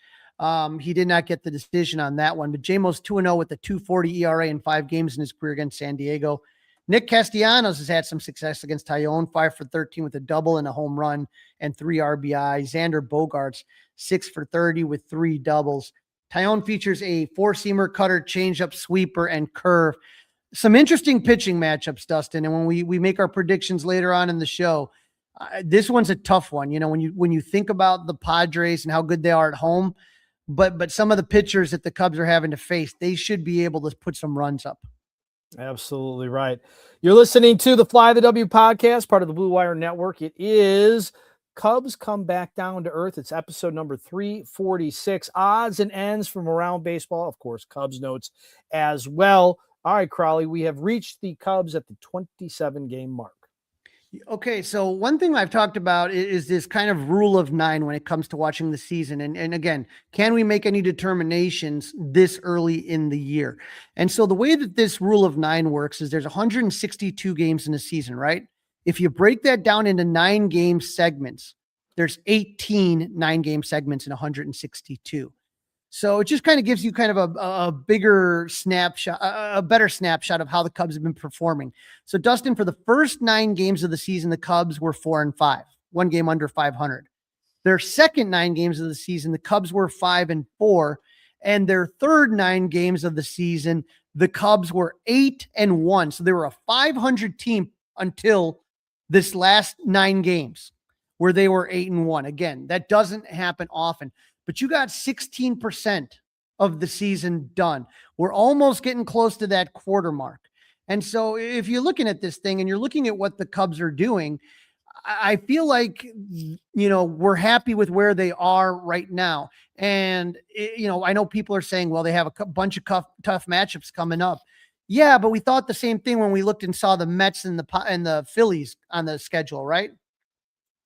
He did not get the decision on that one, but JMO's 2-0 with a 2.40 ERA in 5 games in his career against San Diego. Nick Castellanos has had some success against Taillon, 5 for 13 with a double and a home run and 3 RBI. Xander Bogaerts, 6 for 30 with 3 doubles. Taillon features a 4-seamer, cutter, changeup, sweeper, and curve. Some interesting pitching matchups, Dustin. And when we make our predictions later on in the show, this one's a tough one. You know, when you think about the Padres and how good they are at home, but some of the pitchers that the Cubs are having to face, they should be able to put some runs up.
Absolutely right. You're listening to the Fly the W podcast, part of the Blue Wire Network. It is Cubs Come Back Down to Earth. It's episode number 346. Odds and ends from around baseball. Of course, Cubs notes as well. All right, Crowley, we have reached the Cubs at the 27-game mark.
Okay, so one thing I've talked about is this kind of rule of 9 when it comes to watching the season. And again, can we make any determinations this early in the year? And so the way that this rule of 9 works is there's 162 games in a season, right? If you break that down into 9-game segments, there's 18 9-game segments in 162. So it just kind of gives you kind of a bigger snapshot, a better snapshot of how the Cubs have been performing. So Dustin, for the first 9 games of the season, the Cubs were 4-5, 1 game under 500. Their second 9 games of the season, the Cubs were 5-4, and their third 9 games of the season, the Cubs were 8-1. So they were a 500 team until this last 9 games where they were 8-1. Again, that doesn't happen often. But you got 16% of the season done. We're almost getting close to that quarter mark. And so if you're looking at this thing and you're looking at what the Cubs are doing, I feel like, we're happy with where they are right now. And, I know people are saying, well, they have a bunch of tough matchups coming up. Yeah, but we thought the same thing when we looked and saw the Mets and the Phillies on the schedule, right?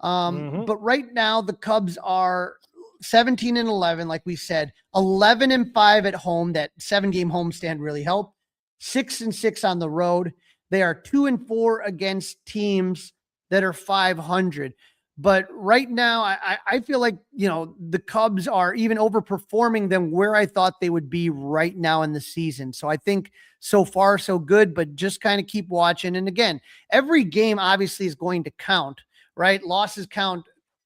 But right now the Cubs are 17-11, like we said, 11-5 at home. That 7-game homestand really helped. 6-6 on the road. They are 2-4 against teams that are 500. But right now, I feel like, the Cubs are even overperforming them where I thought they would be right now in the season. So I think so far so good, but just kind of keep watching. And again, every game obviously is going to count, right? Losses count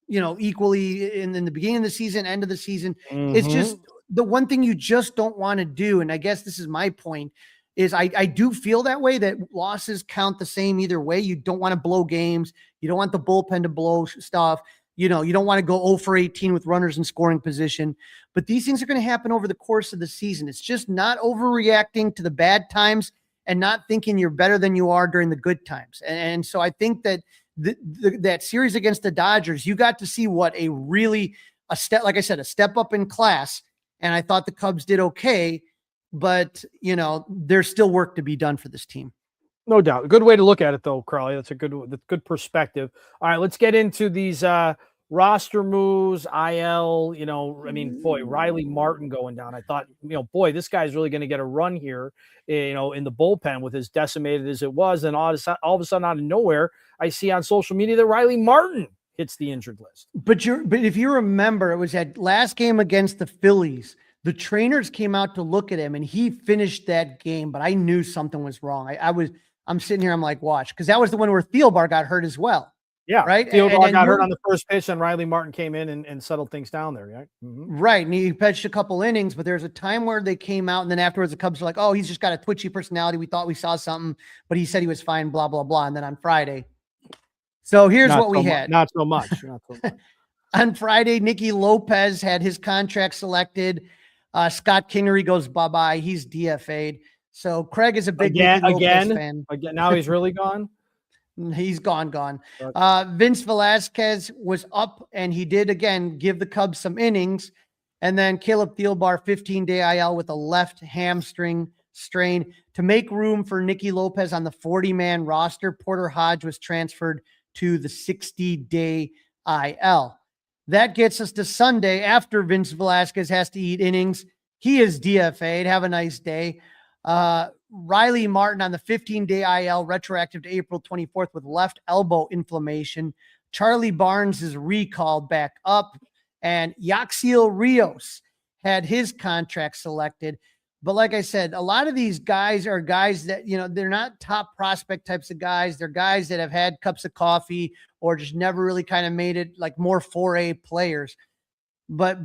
equally in the beginning of the season, end of the season. It's just the one thing you just don't want to do. And I guess this is my point is I do feel that way, that losses count the same either way. You don't want to blow games. You don't want the bullpen to blow stuff. You don't want to go 0 for 18 with runners in scoring position, but these things are going to happen over the course of the season. It's just not overreacting to the bad times and not thinking you're better than you are during the good times. And so I think that that series against the Dodgers, you got to see what a step up in class. And I thought the Cubs did okay, but there's still work to be done for this team.
No doubt. A good way to look at it though, Crawley. That's a good perspective. All right, let's get into these roster moves, IL, Riley Martin going down. I thought, this guy's really going to get a run here, in the bullpen with as decimated as it was. And all of a sudden out of nowhere, I see on social media that Riley Martin hits the injured list. But
if you remember, it was that last game against the Phillies. The trainers came out to look at him and he finished that game, but I knew something was wrong. I'm sitting here, I'm like, watch, because that was the one where Thielbar got hurt as well.
Yeah,
right.
Thielbar got hurt on the first pitch, and Riley Martin came in and settled things down there. Right,
right. And he pitched a couple innings, but there's a time where they came out, and then afterwards the Cubs were like, "Oh, he's just got a twitchy personality. We thought we saw something, but he said he was fine." Blah blah blah. And then on Friday, so here's what we had.
Not so much.
On Friday, Nicky Lopez had his contract selected. Scott Kingery goes bye-bye. He's DFA'd. So Craig is a big Nicky Lopez fan.
Again, now he's really gone.
He's gone. Vince Velasquez was up, and he did again give the Cubs some innings. And then Caleb Thielbar, 15-day IL with a left hamstring strain. To make room for Nicky Lopez on the 40-man roster, Porter Hodge was transferred to the 60-day IL. That gets us to Sunday after Vince Velasquez has to eat innings. He is DFA'd. Have a nice day. Riley Martin on the 15-day IL, retroactive to April 24th with left elbow inflammation. Charlie Barnes is recalled back up, and Yaxiel Rios had his contract selected. But like I said, a lot of these guys are guys that, they're not top prospect types of guys. They're guys that have had cups of coffee or just never really kind of made it, like more 4A players. But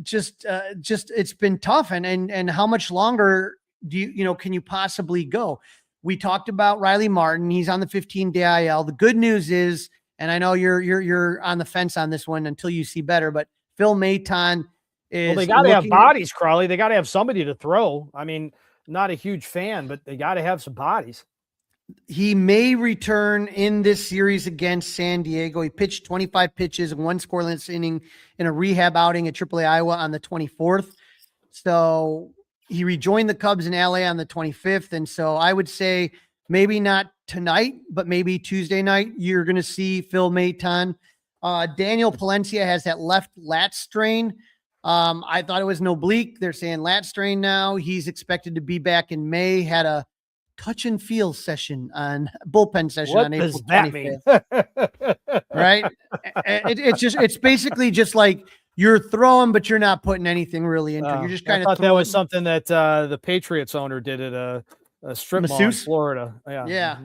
just it's been tough. And how much longer can you possibly go? We talked about Riley Martin. He's on the 15-day IL. The good news is, and I know you're on the fence on this one until you see better, but Phil Maton is.
Well, they got to have bodies, Crawley. They got to have somebody to throw. I mean, not a huge fan, but they got to have some bodies.
He may return in this series against San Diego. He pitched 25 pitches and 1 scoreless inning in a rehab outing at AAA Iowa on the 24th. So he rejoined the Cubs in LA on the 25th. And so I would say maybe not tonight, but maybe Tuesday night, you're going to see Phil Maton. Daniel Palencia has that left lat strain. I thought it was an oblique. They're saying lat strain now. He's expected to be back in May. Had a touch and feel session on bullpen session
What
on
does
April
that
25th.
mean?
Right? It's basically just like you're throwing, but you're not putting anything really into it. You're just kind
I
of
thought that was something that the Patriots owner did at a strip mall in
Masseuse?
Florida. Yeah.
Yeah.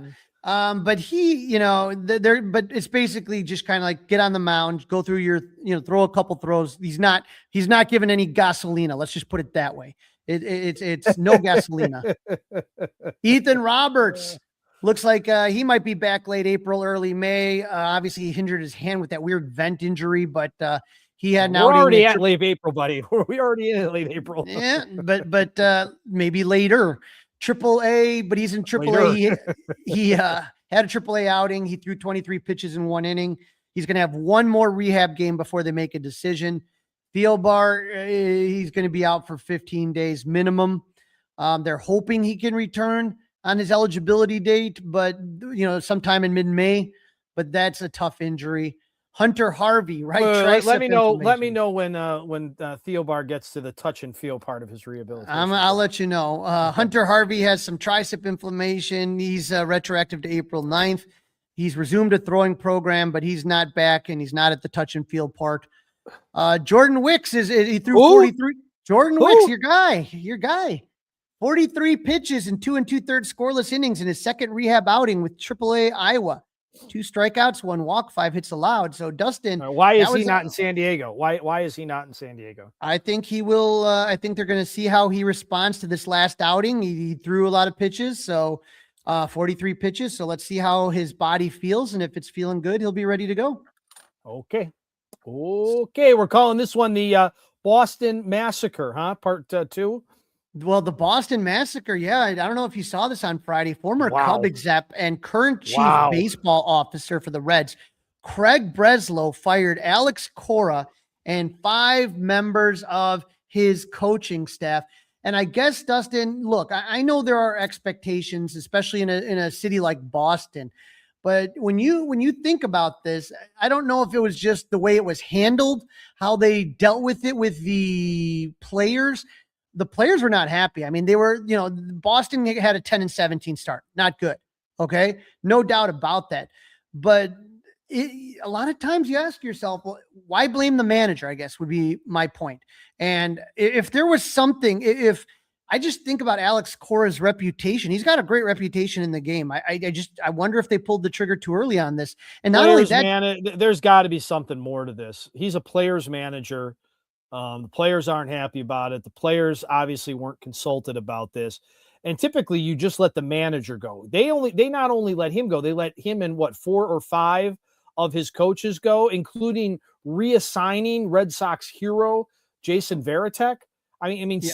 Mhm.
But he, but it's basically just kind of like get on the mound, go through your, throw a couple throws. He's not giving any gasolina. Let's just put it that way. It's no gasolina. Ethan Roberts looks like he might be back late April, early May. Obviously he injured his hand with that weird vent injury, but he had an
We're
outing
already at late April, buddy. We already in late April.
yeah, but maybe later. Triple A, but he's in Triple A. He had a Triple A outing. He threw 23 pitches in 1 inning. He's going to have one more rehab game before they make a decision. Thielbar, he's going to be out for 15 days minimum. They're hoping he can return on his eligibility date, but sometime in mid-May. But that's a tough injury. Hunter Harvey, right?
Let me know when Thielbar gets to the touch and feel part of his rehabilitation.
I'll let you know. Hunter Harvey has some tricep inflammation. He's retroactive to April 9th. He's resumed a throwing program, but he's not back and he's not at the touch and feel part. Jordan Wicks he threw 43. Jordan Wicks, your guy. 43 pitches and 2 2/3 scoreless innings in his second rehab outing with AAA Iowa. 2 strikeouts, 1 walk, 5 hits allowed. So Dustin,
why is he not in San Diego? Why is he not in San Diego?
I think he will. I think they're going to see how he responds to this last outing. He threw a lot of pitches, so 43 pitches. So let's see how his body feels, and if it's feeling good, he'll be ready to go.
Okay, we're calling this one the Boston Massacre, huh? Part 2.
Well, the Boston Massacre, yeah. I don't know if you saw this on Friday. Former Cub exec and current chief baseball officer for the Reds, Craig Breslow, fired Alex Cora and 5 members of his coaching staff. And I guess, Dustin, look, I know there are expectations, especially in a city like Boston. But when you think about this, I don't know if it was just the way it was handled, how they dealt with it with the players. The players were not happy. I mean, they were, Boston had a 10-17 start. Not good. Okay. No doubt about that. But a lot of times you ask yourself, well, why blame the manager, I guess would be my point. And if there was something, if I just think about Alex Cora's reputation, he's got a great reputation in the game. I wonder if they pulled the trigger too early on this. And not only that,
there's got to be something more to this. He's a player's manager. The players aren't happy about it. The players obviously weren't consulted about this. And typically you just let the manager go. They not only let him go, they let him and 4 or 5 of his coaches go, including reassigning Red Sox hero Jason Varitek. I mean, yeah.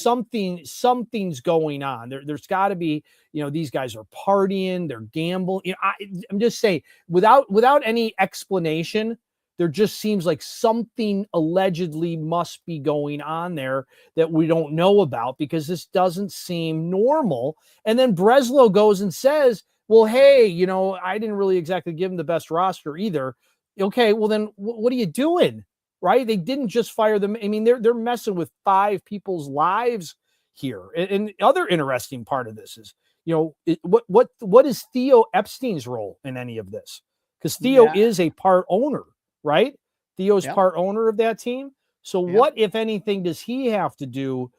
Something's going on. There's got to be, these guys are partying, they're gambling. I'm just saying, without any explanation, there just seems like something allegedly must be going on there that we don't know about, because this doesn't seem normal. And then Breslow goes and says, well, hey, I didn't really exactly give him the best roster either. Okay, well then what are you doing? Right? They didn't just fire them. I mean, they're messing with 5 people's lives here. And the other interesting part of this is, what is Theo Epstein's role in any of this? Because Theo is a part owner. Right? Theo's part owner of that team. So what, if anything, does he have to do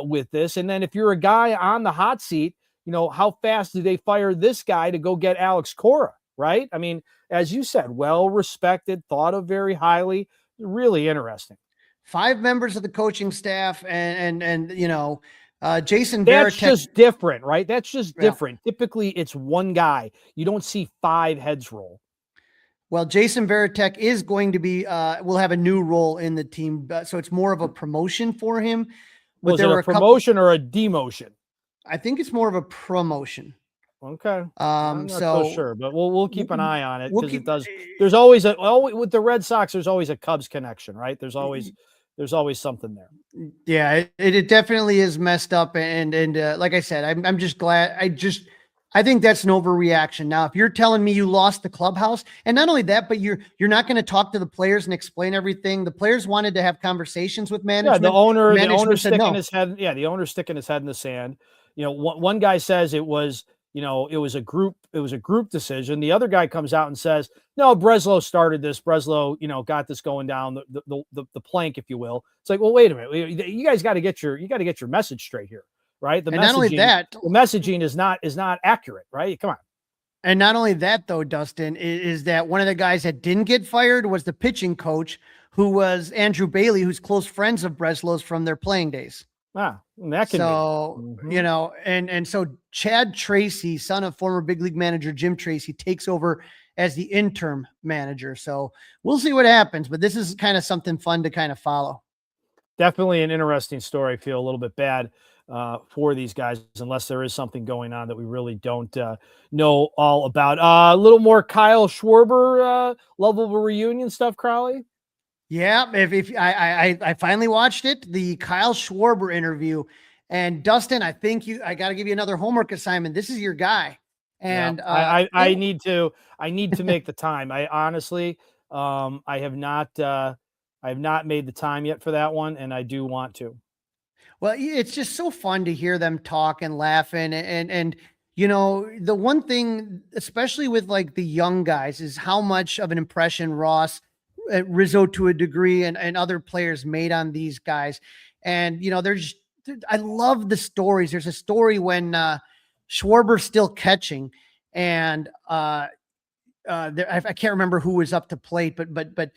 with this? And then if you're a guy on the hot seat, how fast do they fire this guy to go get Alex Cora? Right? I mean, as you said, well-respected, thought of very highly, really interesting.
5 members of the coaching staff and Jason Varitek.
That's just different, right? That's just different. Typically it's one guy. You don't see 5 heads roll.
Well, Jason Varitek is going to be, will have a new role in the team. So it's more of a promotion for him.
But was it a promotion or a demotion?
I think it's more of a promotion.
Okay. I'm not so sure, but we'll keep an eye on it, because it does. There's always with the Red Sox, there's always a Cubs connection, right? There's always something there.
Yeah, it definitely is messed up. And like I said, I'm just glad. I think that's an overreaction. Now, if you're telling me you lost the clubhouse, and not only that, but you're not going to talk to the players and explain everything. The players wanted to have conversations with management.
Yeah, the owner
said
sticking his head. Yeah, the owner's sticking his head in the sand. You know, one guy says it was a group decision. The other guy comes out and says, no, Breslow started this. Breslow, got this going down the plank, if you will. It's like, well, wait a minute. You guys got to get your message straight here. Right.
And not only that,
the messaging is not accurate. Right. Come on.
And not only that, though, Dustin, is that one of the guys that didn't get fired was the pitching coach, who was Andrew Bailey, who's close friends of Breslow's from their playing days.
That can
be. And so Chad Tracy, son of former big league manager Jim Tracy, takes over as the interim manager. So we'll see what happens, but this is kind of something fun to kind of follow.
Definitely an interesting story. I feel a little bit bad for these guys, unless there is something going on that we really don't know all about. A little more Kyle Schwarber level of a reunion stuff, Crowley.
Yeah, if I finally watched it, the Kyle Schwarber interview, and Dustin, I got to give you another homework assignment. This is your guy, and
yeah, I need to make the time. I honestly, I have not made the time yet for that one, and I do want to.
Well, it's just so fun to hear them talk and laughing. And the one thing, especially with like the young guys, is how much of an impression Ross, Rizzo to a degree, and other players made on these guys. And, I love the stories. There's a story when Schwarber's still catching, and I can't remember who was up to plate, but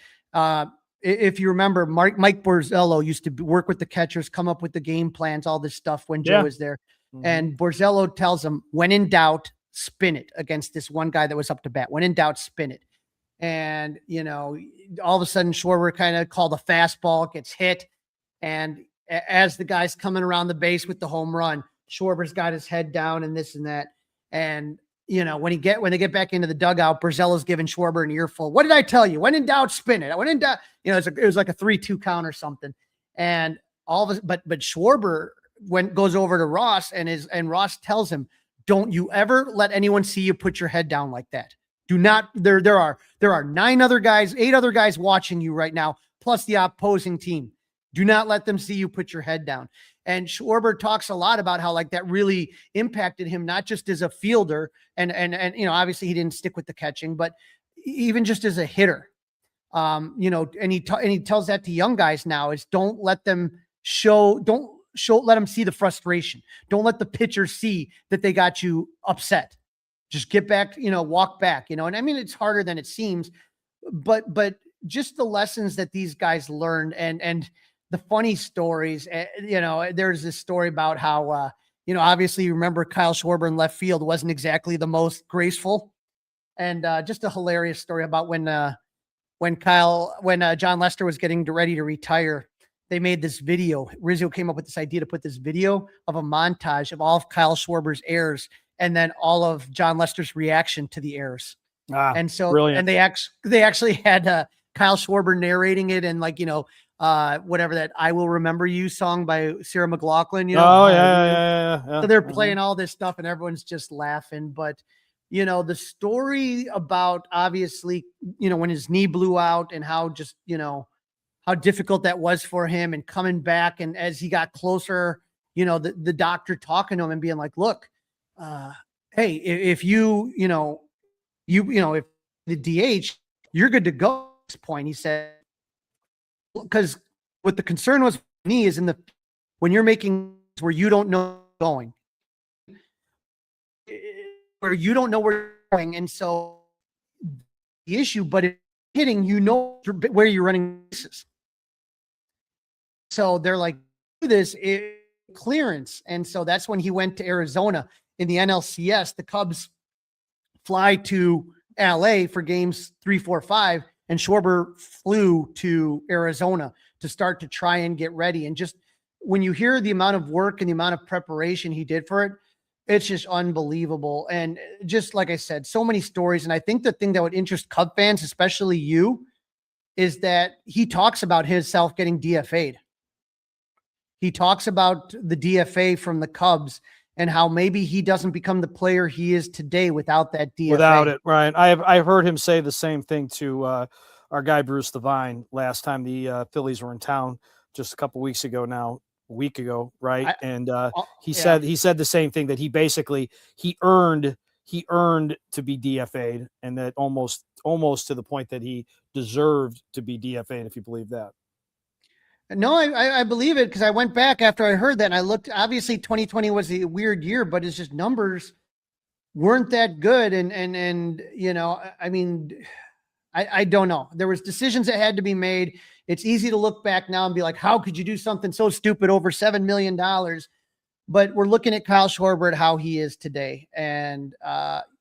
if you remember, Mike Borzello used to work with the catchers, come up with the game plans, all this stuff when Joe was there. Mm-hmm. And Borzello tells him, when in doubt, spin it, against this one guy that was up to bat. When in doubt, spin it. And, all of a sudden, Schwarber kind of called a fastball, gets hit. And as the guy's coming around the base with the home run, Schwarber's got his head down and this and that. And, when they get back into the dugout, Borzello's giving Schwarber an earful. What did I tell you? When in doubt, spin it. When in doubt, it was like a 3-2 count or something. And but Schwarber goes over to Ross and Ross tells him, don't you ever let anyone see you put your head down like that. Do not. There are 8 other guys watching you right now, plus the opposing team. Do not let them see you put your head down. And Schwarber talks a lot about how like that really impacted him, not just as a fielder and obviously he didn't stick with the catching, but even just as a hitter. And he tells that to young guys now is don't let them let them see the frustration. Don't let the pitcher see that they got you upset. Just get back, walk back, and I mean, it's harder than it seems, but just the lessons that these guys learned and the funny stories, there's this story about how, obviously you remember Kyle Schwarber in left field wasn't exactly the most graceful, and just a hilarious story about when John Lester was getting ready to retire, they made this video. Rizzo came up with this idea to put this video of a montage of all of Kyle Schwarber's errors and then all of John Lester's reaction to the errors. And so, brilliant. And they actually had Kyle Schwarber narrating it and whatever that I Will Remember You song by Sarah McLachlan,
yeah.
So they're playing all this stuff and everyone's just laughing. But, the story about obviously, when his knee blew out and how just, how difficult that was for him and coming back. And as he got closer, the doctor talking to him and being like, look, hey, if if the DH, you're good to go at this point. He said, because what the concern was for me is when you're making where you don't know where you don't know where you're going. And so the issue, but if hitting, where you're running bases. So they're like, do this clearance. And so that's when he went to Arizona in the NLCS. The Cubs fly to LA for games 3, 4, 5. And Schwarber flew to Arizona to start to try and get ready. And just when you hear the amount of work and the amount of preparation he did for it, it's just unbelievable. And just like I said, so many stories. And I think the thing that would interest Cub fans, especially you, is that he talks about himself getting DFA'd. He talks about the DFA from the Cubs and how maybe he doesn't become the player he is today without that DFA.
Without it, right? I've heard him say the same thing to our guy Bruce Devine last time the Phillies were in town just a couple weeks ago now. A week ago, right? He said the same thing, that he earned to be DFA'd, and that almost to the point that he deserved to be DFA'd, if you believe that.
No, I believe it, because I went back after I heard that and I looked. Obviously 2020 was a weird year, but it's just numbers weren't that good. And you know, I mean, I don't know. There was decisions that had to be made. It's easy to look back now and be like, how could you do something so stupid over $7 million? But we're looking at Kyle Schwarber at how he is today. And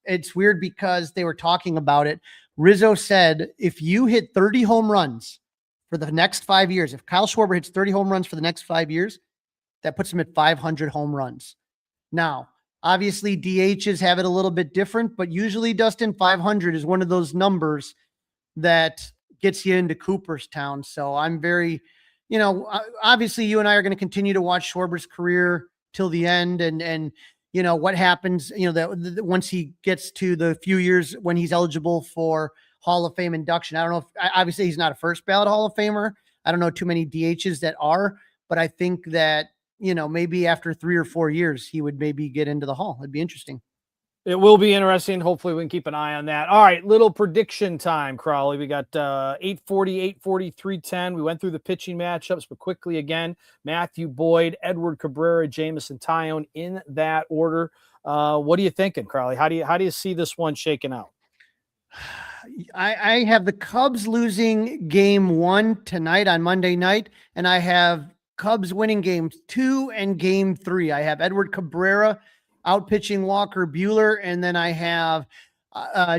it's weird because they were talking about it. Rizzo said, if you hit 30 home runs for the next 5 years, if Kyle Schwarber hits 30 home runs for the next 5 years, that puts him at 500 home runs. Now, obviously DHs have it a little bit different, but usually, Dustin, 500 is one of those numbers that gets you into Cooperstown. So I'm very, you know, obviously you and I are going to continue to watch Schwarber's career till the end, and you know what happens, you know, that once he gets to the few years when he's eligible for Hall of Fame induction. I don't know if, obviously he's not a first ballot Hall of Famer. I don't know too many DHs that are, but I think that, you know, maybe after 3 or 4 years, he would maybe get into the Hall. It'd be interesting.
It will be interesting. Hopefully we can keep an eye on that. All right, little prediction time, Crawley. We got 840, 840, 310. We went through the pitching matchups, but quickly again, Matthew Boyd, Edward Cabrera, Jameson Taillon in that order. What are you thinking, Crawley? How do you see this one shaking out?
I have the Cubs losing game 1 tonight on Monday night, and I have Cubs winning game 2 and game 3. I have Edward Cabrera out pitching Walker Buehler, and then I have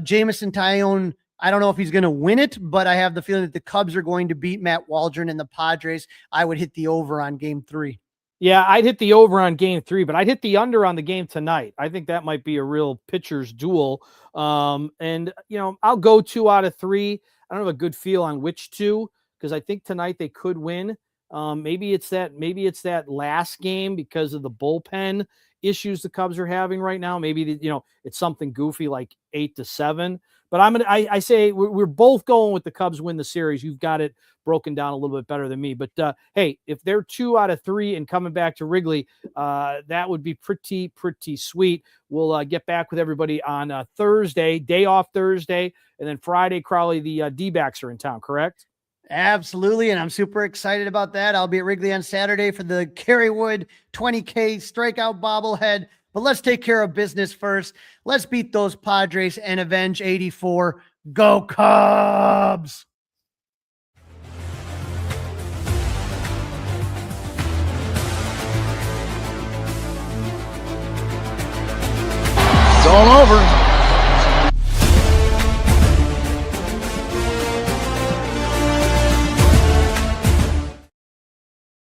Jameson Taillon. I don't know if he's going to win it, but I have the feeling that the Cubs are going to beat Matt Waldron and the Padres. I would hit the over on game 3.
Yeah, I'd hit the over on game 3, but I'd hit the under on the game tonight. I think that might be a real pitcher's duel. And, you know, I'll go 2 out of 3. I don't have a good feel on which 2, because I think tonight they could win. Maybe it's that last game because of the bullpen issues the Cubs are having right now. Maybe, you know, it's something goofy like 8-7. But I say we're both going with the Cubs win the series. You've got it broken down a little bit better than me. But hey, if they're 2 out of 3 and coming back to Wrigley, that would be pretty sweet. We'll get back with everybody on Thursday, day off Thursday, and then Friday, Crawley, the D-backs are in town, correct?
Absolutely, and I'm super excited about that. I'll be at Wrigley on Saturday for the Kerry Wood 20K strikeout bobblehead. But let's take care of business first. Let's beat those Padres and avenge 84. Go Cubs!
It's all over.